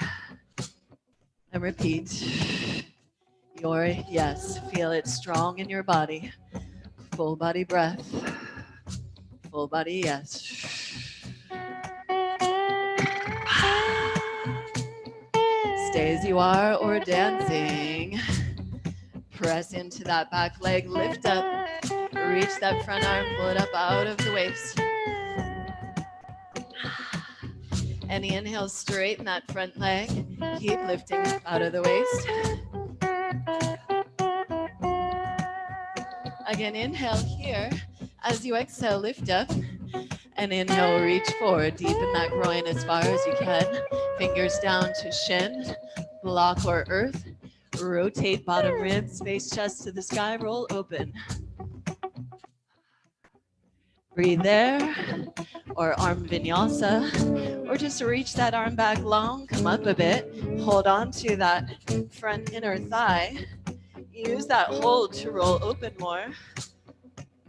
and repeat. Your yes, feel it strong in your body. Full body breath. Full body yes. Stay as you are or dancing. Press into that back leg, lift up, reach that front arm, pull it up out of the waist. And inhale, straighten that front leg, keep lifting out of the waist. Again, inhale here. As you exhale, lift up. And inhale, reach forward, deepen that groin as far as you can. Fingers down to shin, block or earth. Rotate bottom ribs, face chest to the sky, roll open. Breathe there, or arm vinyasa, or just reach that arm back long, come up a bit, hold on to that front inner thigh. Use that hold to roll open more,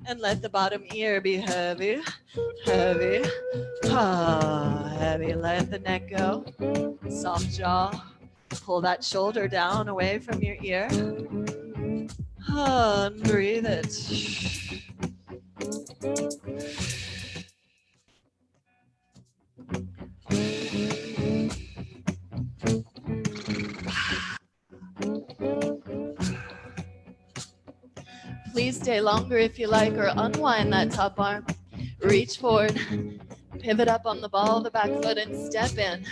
and let the bottom ear be heavy, heavy, heavy. Let the neck go, soft jaw. Pull that shoulder down away from your ear. And breathe it. Please stay longer if you like, or unwind that top arm. Reach forward, pivot up on the ball of the back foot and step in.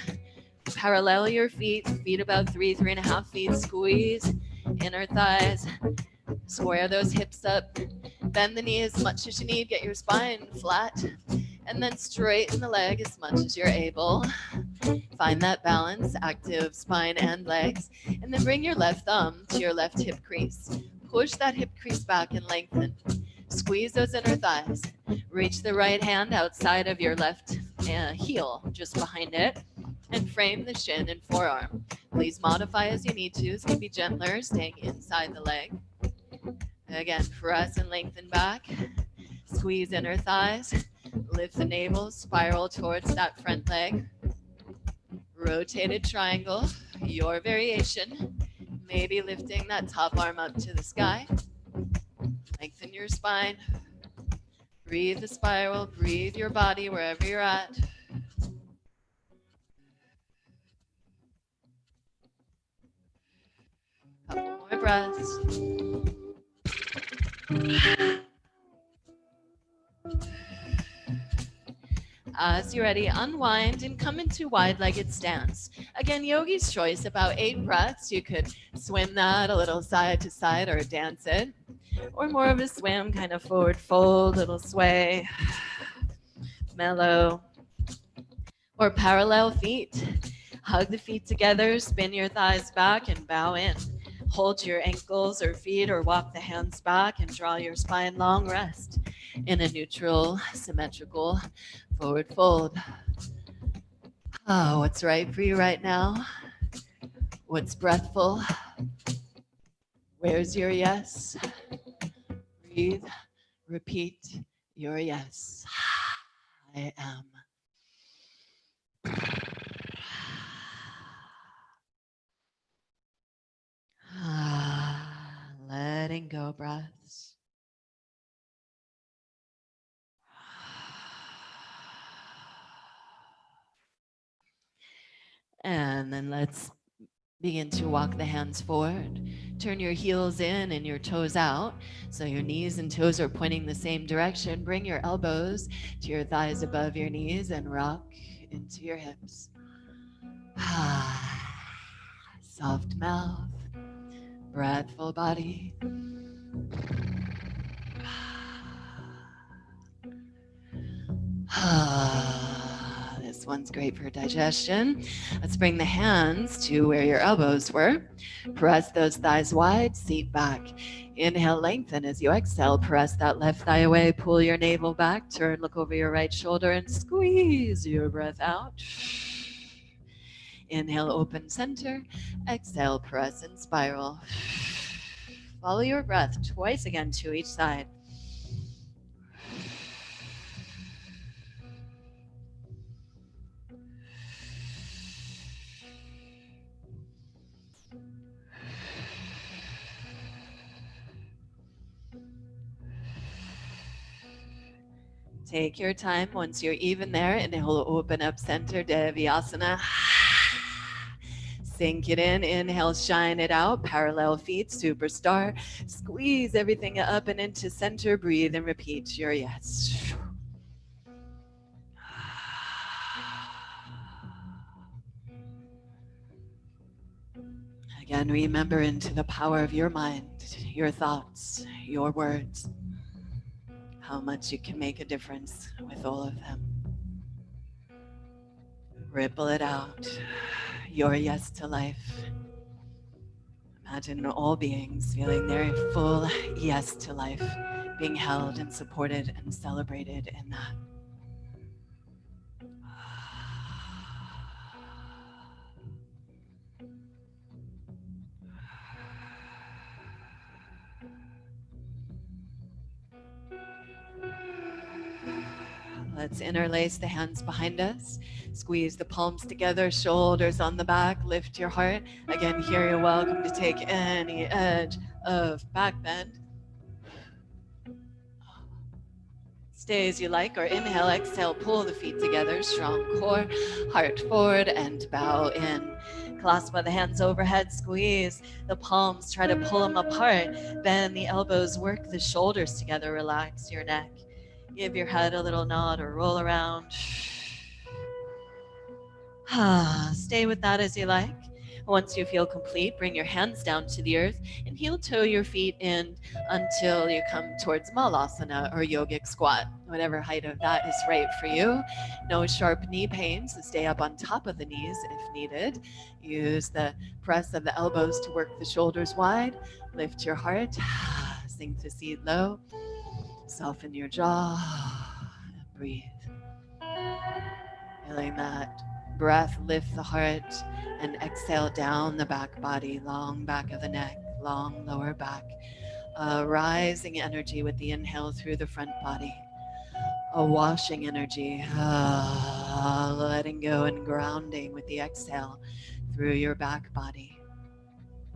Parallel your feet, feet about 3.5 feet. Squeeze inner thighs. Square those hips up. Bend the knee as much as you need. Get your spine flat. And then straighten the leg as much as you're able. Find that balance, active spine and legs. And then bring your left thumb to your left hip crease. Push that hip crease back and lengthen. Squeeze those inner thighs. Reach the right hand outside of your left heel, just behind it. And frame the shin and forearm. Please modify as you need to. This can be gentler, staying inside the leg. Again, press and lengthen back. Squeeze inner thighs. Lift the navel, spiral towards that front leg. Rotated triangle, your variation. Maybe lifting that top arm up to the sky. Lengthen your spine. Breathe the spiral, breathe your body wherever you're at. Couple more breaths. As you're ready, unwind and come into wide-legged stance. Again, yogi's choice, about 8 breaths. You could swim that a little side to side or dance it, or more of a swim, kind of forward fold, little sway, mellow, or parallel feet. Hug the feet together, spin your thighs back and bow in. Hold your ankles or feet or walk the hands back and draw your spine long. Rest in a neutral, symmetrical forward fold. What's right for you right now? What's breathful? Where's your yes? Breathe, repeat your yes. I am. Letting go breaths. And then let's begin to walk the hands forward. Turn your heels in and your toes out. So your knees and toes are pointing the same direction. Bring your elbows to your thighs above your knees and rock into your hips. Soft mouth, breathful body. This one's great for digestion. Let's bring the hands to where your elbows were. Press those thighs wide, seat back. Inhale, lengthen as you exhale. Press that left thigh away, pull your navel back, turn, look over your right shoulder and squeeze your breath out. Inhale, open center. Exhale, press and spiral. Follow your breath twice again to each side. Take your time. Once you're even there, inhale, open up center, Devyasana. Sink it in, inhale, shine it out, parallel feet, superstar. Squeeze everything up and into center, breathe and repeat your yes. Again, remember into the power of your mind, your thoughts, your words, how much you can make a difference with all of them. Ripple it out, your yes to life. Imagine all beings feeling their full yes to life, being held and supported and celebrated in that. Let's interlace the hands behind us. Squeeze the palms together, shoulders on the back, lift your heart. Again, here you're welcome to take any edge of back bend. Stay as you like, or inhale, exhale, pull the feet together, strong core, heart forward, and bow in. Clasp the hands overhead, squeeze the palms, try to pull them apart. Bend the elbows, work the shoulders together, relax your neck. Give your head a little nod or roll around. Stay with that as you like. Once you feel complete, bring your hands down to the earth and heel toe your feet in until you come towards Malasana or yogic squat. Whatever height of that is right for you. No sharp knee pain, so stay up on top of the knees if needed. Use the press of the elbows to work the shoulders wide. Lift your heart. Sink the seat low. Soften your jaw. And breathe. Feeling that breath lift the heart and exhale down the back body, long back of the neck, long lower back. Rising energy with the inhale through the front body. A washing energy, letting go and grounding with the exhale through your back body.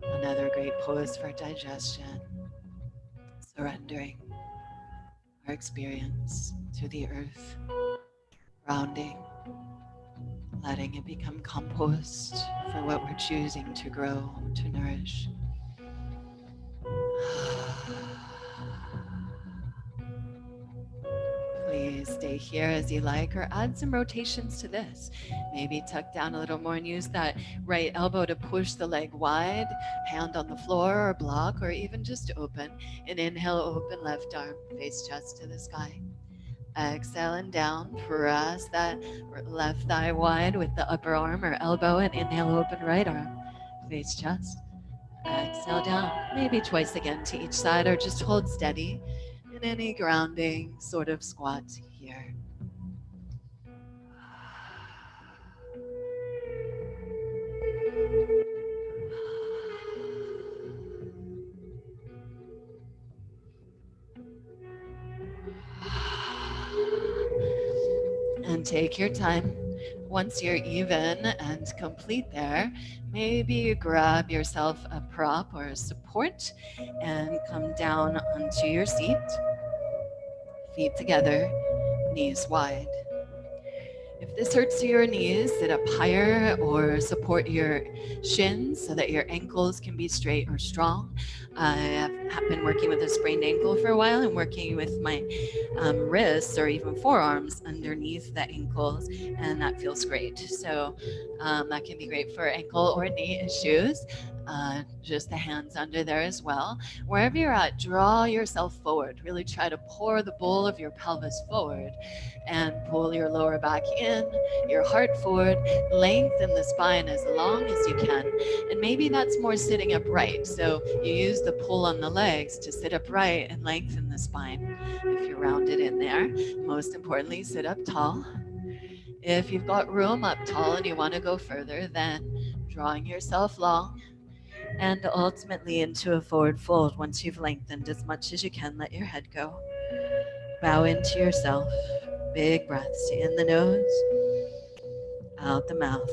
Another great pose for digestion. Surrendering our experience to the earth, grounding, letting it become compost for what we're choosing to grow, to nourish. Please stay here as you like, or add some rotations to this. Maybe tuck down a little more and use that right elbow to push the leg wide, hand on the floor or block, or even just open. And inhale, open left arm, face chest to the sky. Exhale and down, press that left thigh wide with the upper arm or elbow, and inhale, open right arm, face chest. Exhale down, maybe twice again to each side, or just hold steady in any grounding sort of squat here. And take your time. Once you're even and complete there, maybe you grab yourself a prop or a support and come down onto your seat. Feet together, knees wide. If this hurts your knees, sit up higher or support your shins so that your ankles can be straight or strong. I have been working with a sprained ankle for a while and working with my wrists or even forearms underneath the ankles, and that feels great. So that can be great for ankle or knee issues. Just the hands under there as well. Wherever you're at, draw yourself forward. Really try to pour the bowl of your pelvis forward and pull your lower back in, your heart forward, lengthen the spine as long as you can. And maybe that's more sitting upright. So you use the pull on the legs to sit upright and lengthen the spine if you're rounded in there. Most importantly, sit up tall. If you've got room up tall and you want to go further, then drawing yourself long and ultimately into a forward fold. Once you've lengthened as much as you can, let your head go. Bow into yourself. Big breaths in the nose, out the mouth.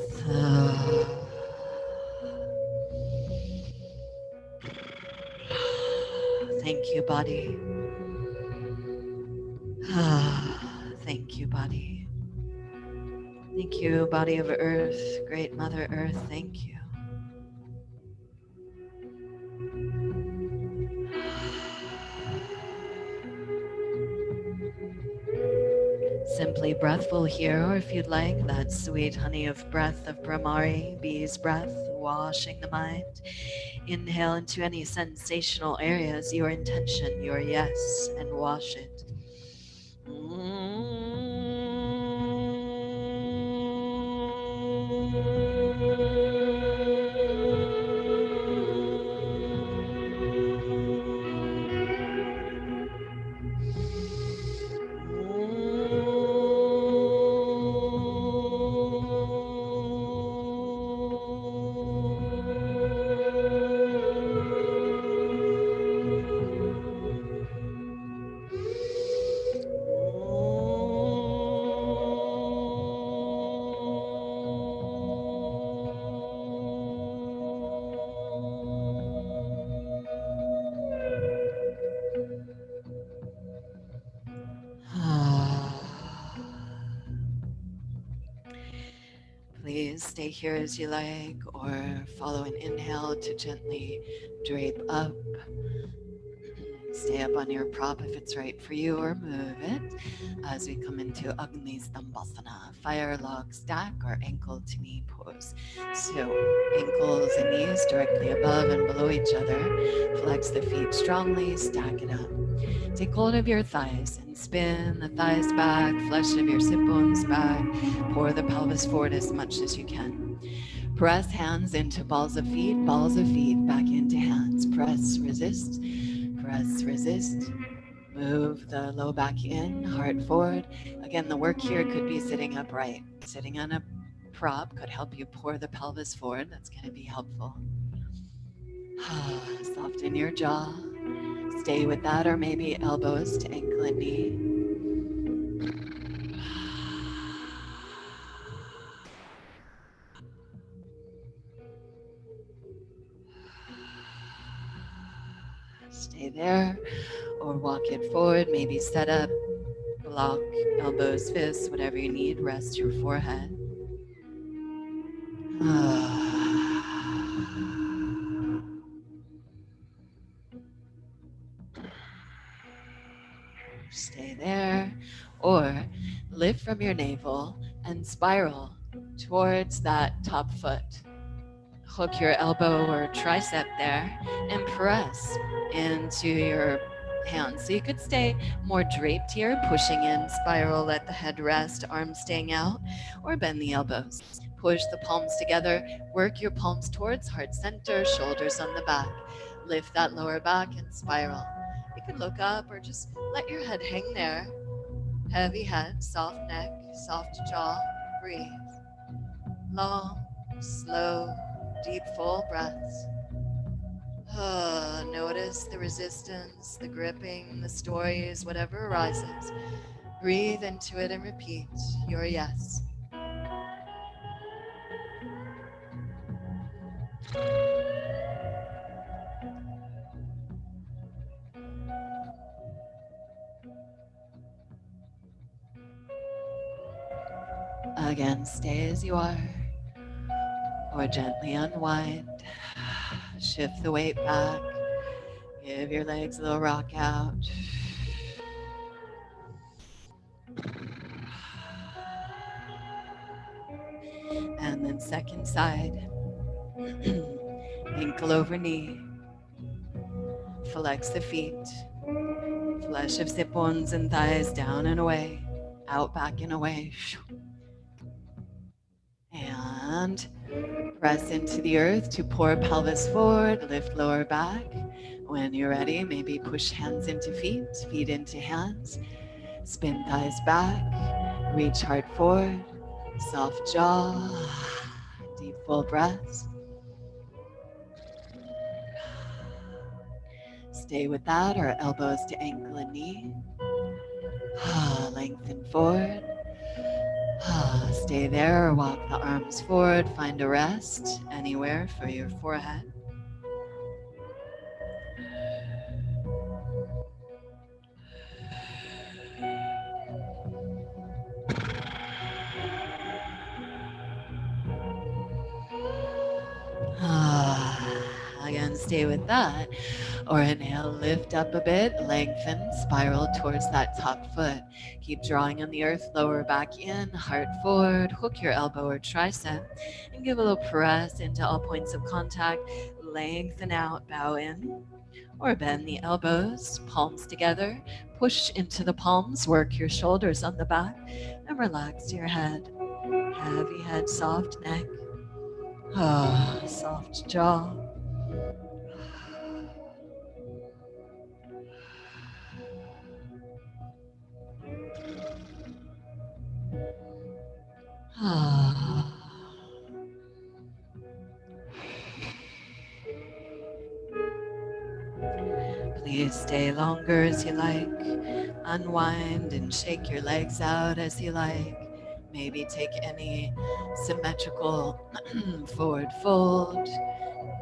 Thank you, body. Thank you, body. Thank you, body of earth, great Mother Earth. Thank you. simply breathful here, or if you'd like, that sweet honey of breath of Brahmari, bee's breath, washing the mind. Inhale into any sensational areas, your intention, your yes, and wash it. Please stay here as you like, or follow an inhale to gently drape up. Stay up on your prop if it's right for you, or move it as we come into Agni Stambhasana, fire log stack or ankle to knee pose. So ankles and knees directly above and below each other. Flex the feet strongly, stack it up. Take hold of your thighs and spin the thighs back, flesh of your sit bones back. Pour the pelvis forward as much as you can. Press hands into balls of feet back into hands. Press, resist, press, resist. Move the low back in, heart forward. Again, the work here could be sitting upright. Sitting on a prop could help you pour the pelvis forward. That's going to be helpful. Soften your jaw. Stay with that, or maybe elbows to ankle and knee. Stay there, or walk it forward. Maybe set up, block, elbows, fists, whatever you need. Rest your forehead. Stay there, or lift from your navel and spiral towards that top foot. Hook your elbow or tricep there and press into your hands. So you could stay more draped here, pushing in, spiral, let the head rest, arms staying out, or bend the elbows. Push the palms together, work your palms towards heart center, shoulders on the back. Lift that lower back and spiral. You can look up or just let your head hang there. Heavy head, soft neck, soft jaw. Breathe. Long, slow, deep, full breaths. Notice the resistance, the gripping, the stories, whatever arises. Breathe into it and repeat your yes. Again, stay as you are, or gently unwind. Shift the weight back. Give your legs a little rock out. And then second side. Ankle over knee. Flex the feet. Flesh of sit bones and thighs down and away. Out, back, and away. And press into the earth to pour pelvis forward, lift lower back. When you're ready, maybe push hands into feet, feet into hands. Spin thighs back, reach heart forward, soft jaw, deep full breaths. Stay with that, or elbows to ankle and knee. Lengthen forward. Stay there, or walk the arms forward. Find a rest anywhere for your forehead. Again, stay with that. Or inhale, lift up a bit, lengthen, spiral towards that top foot. Keep drawing on the earth, lower back in, heart forward, hook your elbow or tricep, and give a little press into all points of contact. Lengthen out, bow in, or bend the elbows, palms together, push into the palms, work your shoulders on the back, and relax your head. Heavy head, soft neck, soft jaw. Please stay longer as you like. Unwind and shake your legs out as you like. Maybe take any symmetrical forward fold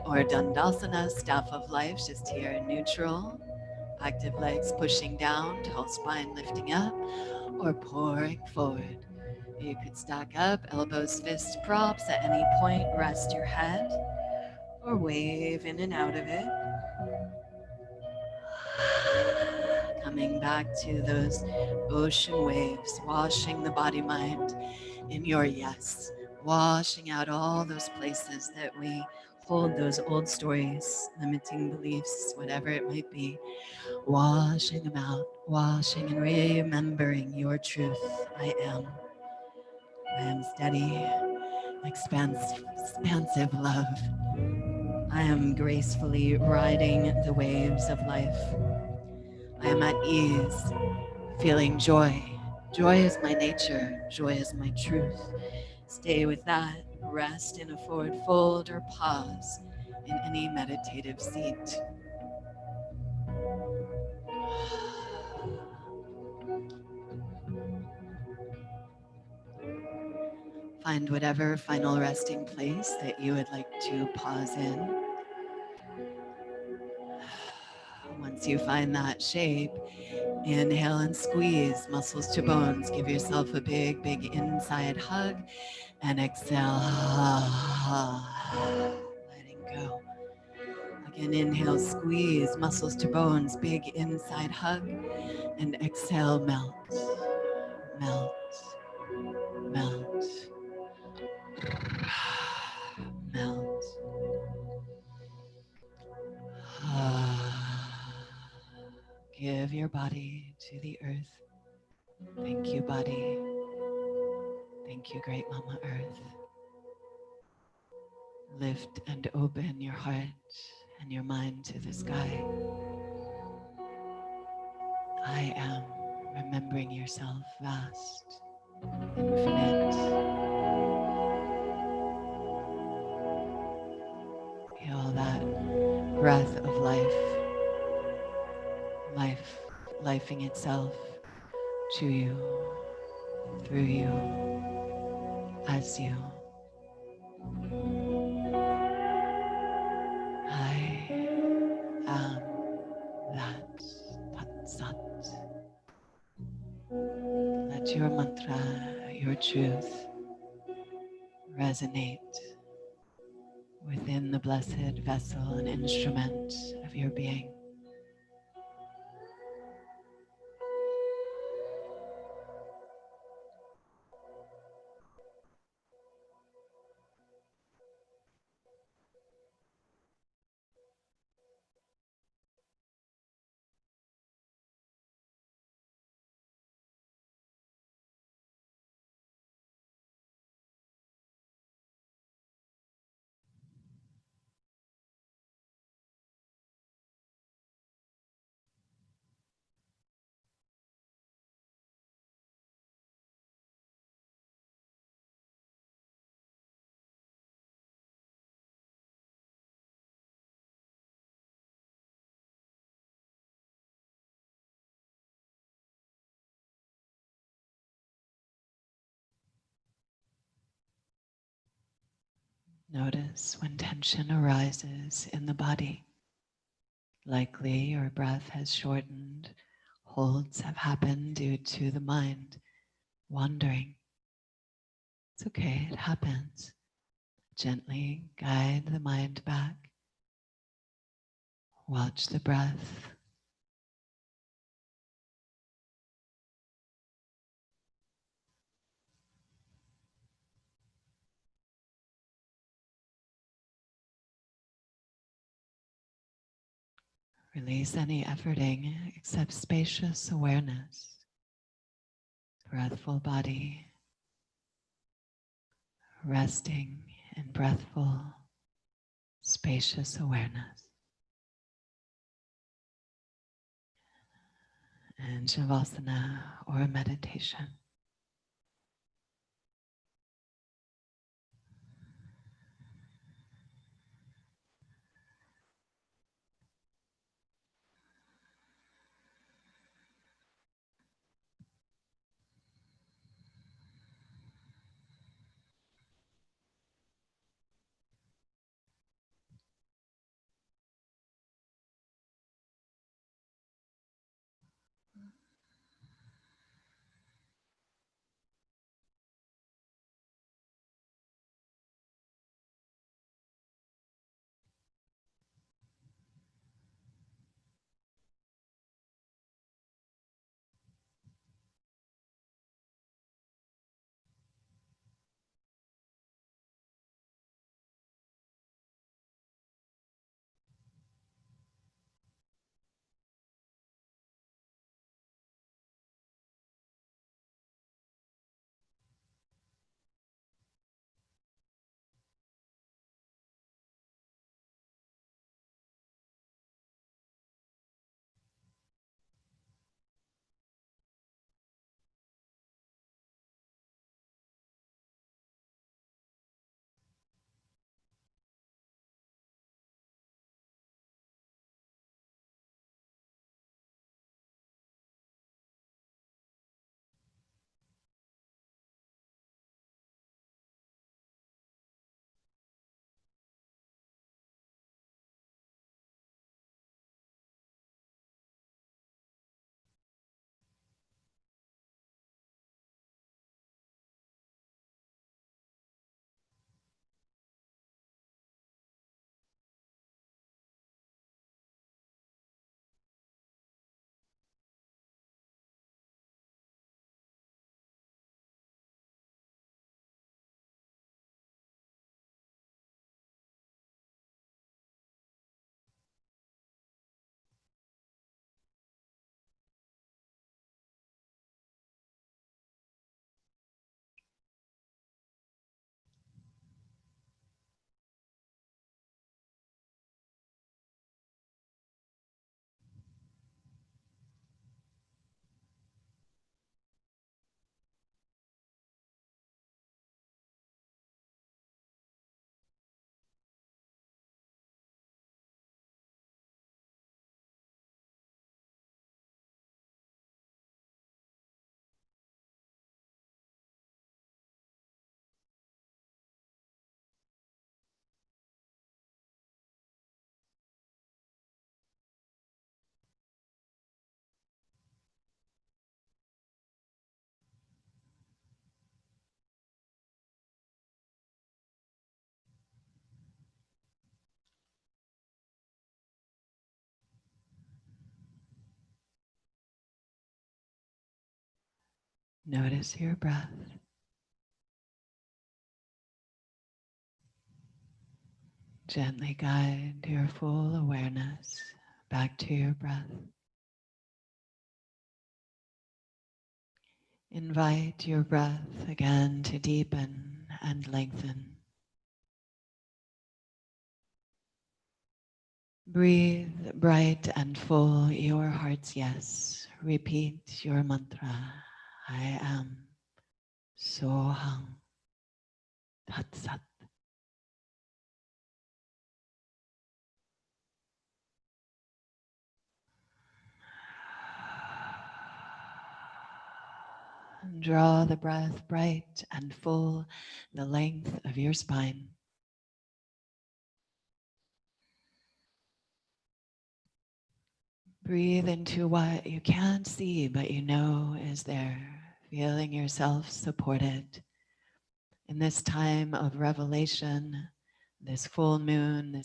or Dandasana, staff of life, just here in neutral. Active legs pushing down, tall spine lifting up, or pouring forward. You could stack up, elbows, fists, props. At any point, rest your head or wave in and out of it. Coming back to those ocean waves, washing the body mind in your yes, washing out all those places that we hold those old stories, limiting beliefs, whatever it might be, washing them out, washing and remembering your truth. I am steady, expansive love. I am gracefully riding the waves of life. I am at ease, feeling joy. Joy is my nature. Joy is my truth. Stay with that. Rest in a forward fold or pause in any meditative seat. Find whatever final resting place that you would like to pause in. Once you find that shape, inhale and squeeze muscles to bones. Give yourself a big, big inside hug and exhale. Letting go. Again, inhale, squeeze muscles to bones, big inside hug, and exhale, melt, melt, melt, melt. Give your body to the earth. Thank you, body. Thank you, great Mama Earth. Lift and open your heart and your mind to the sky. I am remembering yourself vast, infinite. Feel that breath of life, lifing itself to you, through you, as you. I am that, Tat Sat. Let your mantra, your truth, resonate within the blessed vessel and instrument of your being. Notice when tension arises in the body. Likely your breath has shortened, holds have happened due to the mind wandering. It's okay, it happens. Gently guide the mind back. Watch the breath. Release any efforting except spacious awareness, breathful body, resting in breathful, spacious awareness. And Shavasana or meditation. Notice your breath. Gently guide your full awareness back to your breath. Invite your breath again to deepen and lengthen. Breathe bright and full your heart's yes. Repeat your mantra. I am Soham Tat Sat. Draw the breath bright and full the length of your spine. Breathe into what you can't see but you know is there, feeling yourself supported. In this time of revelation, this full moon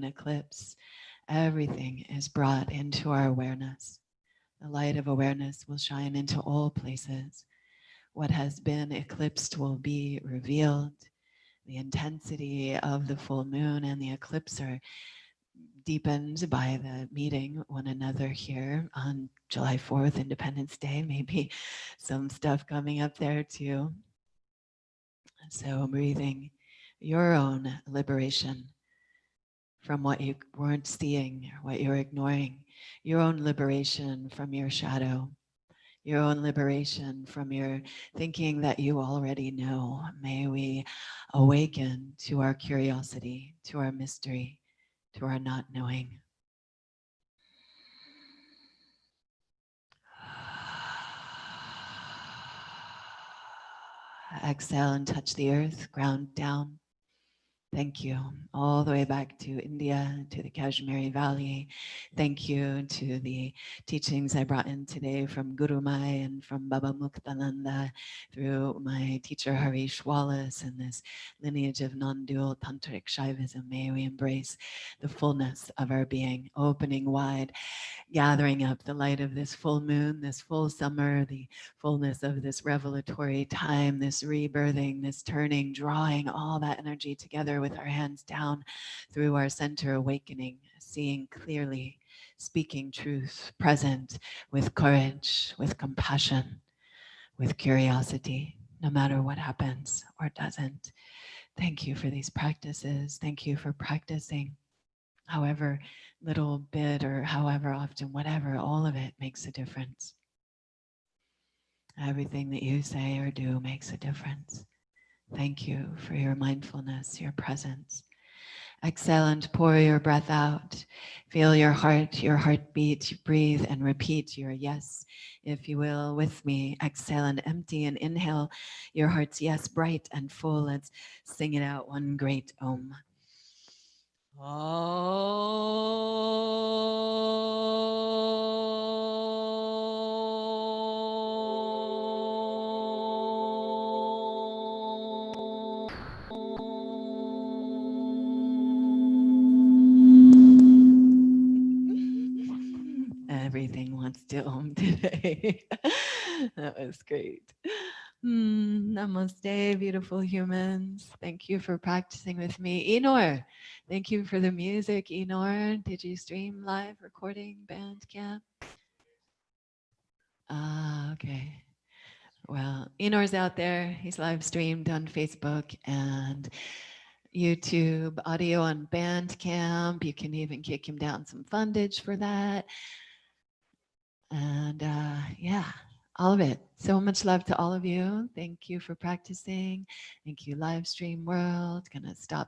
eclipse, Everything is brought into our awareness. The light of awareness will shine into all places. What has been eclipsed will be revealed. The intensity of the full moon and the eclipse are deepened by the meeting one another here on July 4th, Independence Day. Maybe some stuff coming up there too. So breathing your own liberation from what you weren't seeing, or what you're ignoring, your own liberation from your shadow, your own liberation from your thinking that you already know. May we awaken to our curiosity, to our mystery, to our not knowing. Exhale and touch the earth, ground down. Thank you. All the way back to India, to the Kashmiri Valley. Thank you to the teachings I brought in today from Gurumayi and from Baba Muktananda through my teacher Harish Wallace and this lineage of non-dual tantric Shaivism. May we embrace the fullness of our being, opening wide, gathering up the light of this full moon, this full summer, the fullness of this revelatory time, this rebirthing, this turning, drawing all that energy together with our hands down through our center awakening, seeing clearly, speaking truth, present with courage, with compassion, with curiosity, no matter what happens or doesn't. Thank you for these practices. Thank you for practicing. However little bit or however often, whatever, all of it makes a difference. Everything that you say or do makes a difference. Thank you for your mindfulness, your presence. Exhale and pour your breath out. Feel your heartbeat. Breathe and repeat your yes, if you will, with me. Exhale and empty and inhale your heart's yes, bright and full. Let's sing it out, one great Om. Everything wants to Om today. That was great. Namaste, beautiful humans. Thank you for practicing with me. EeNor, thank you for the music. EeNor, did you stream live recording Bandcamp? Okay. Well, EeNor's out there. He's live streamed on Facebook and YouTube, audio on Bandcamp. You can even kick him down some fundage for that. And yeah, all of it. So much love to all of you. Thank you for practicing. Thank you, live stream world. Gonna stop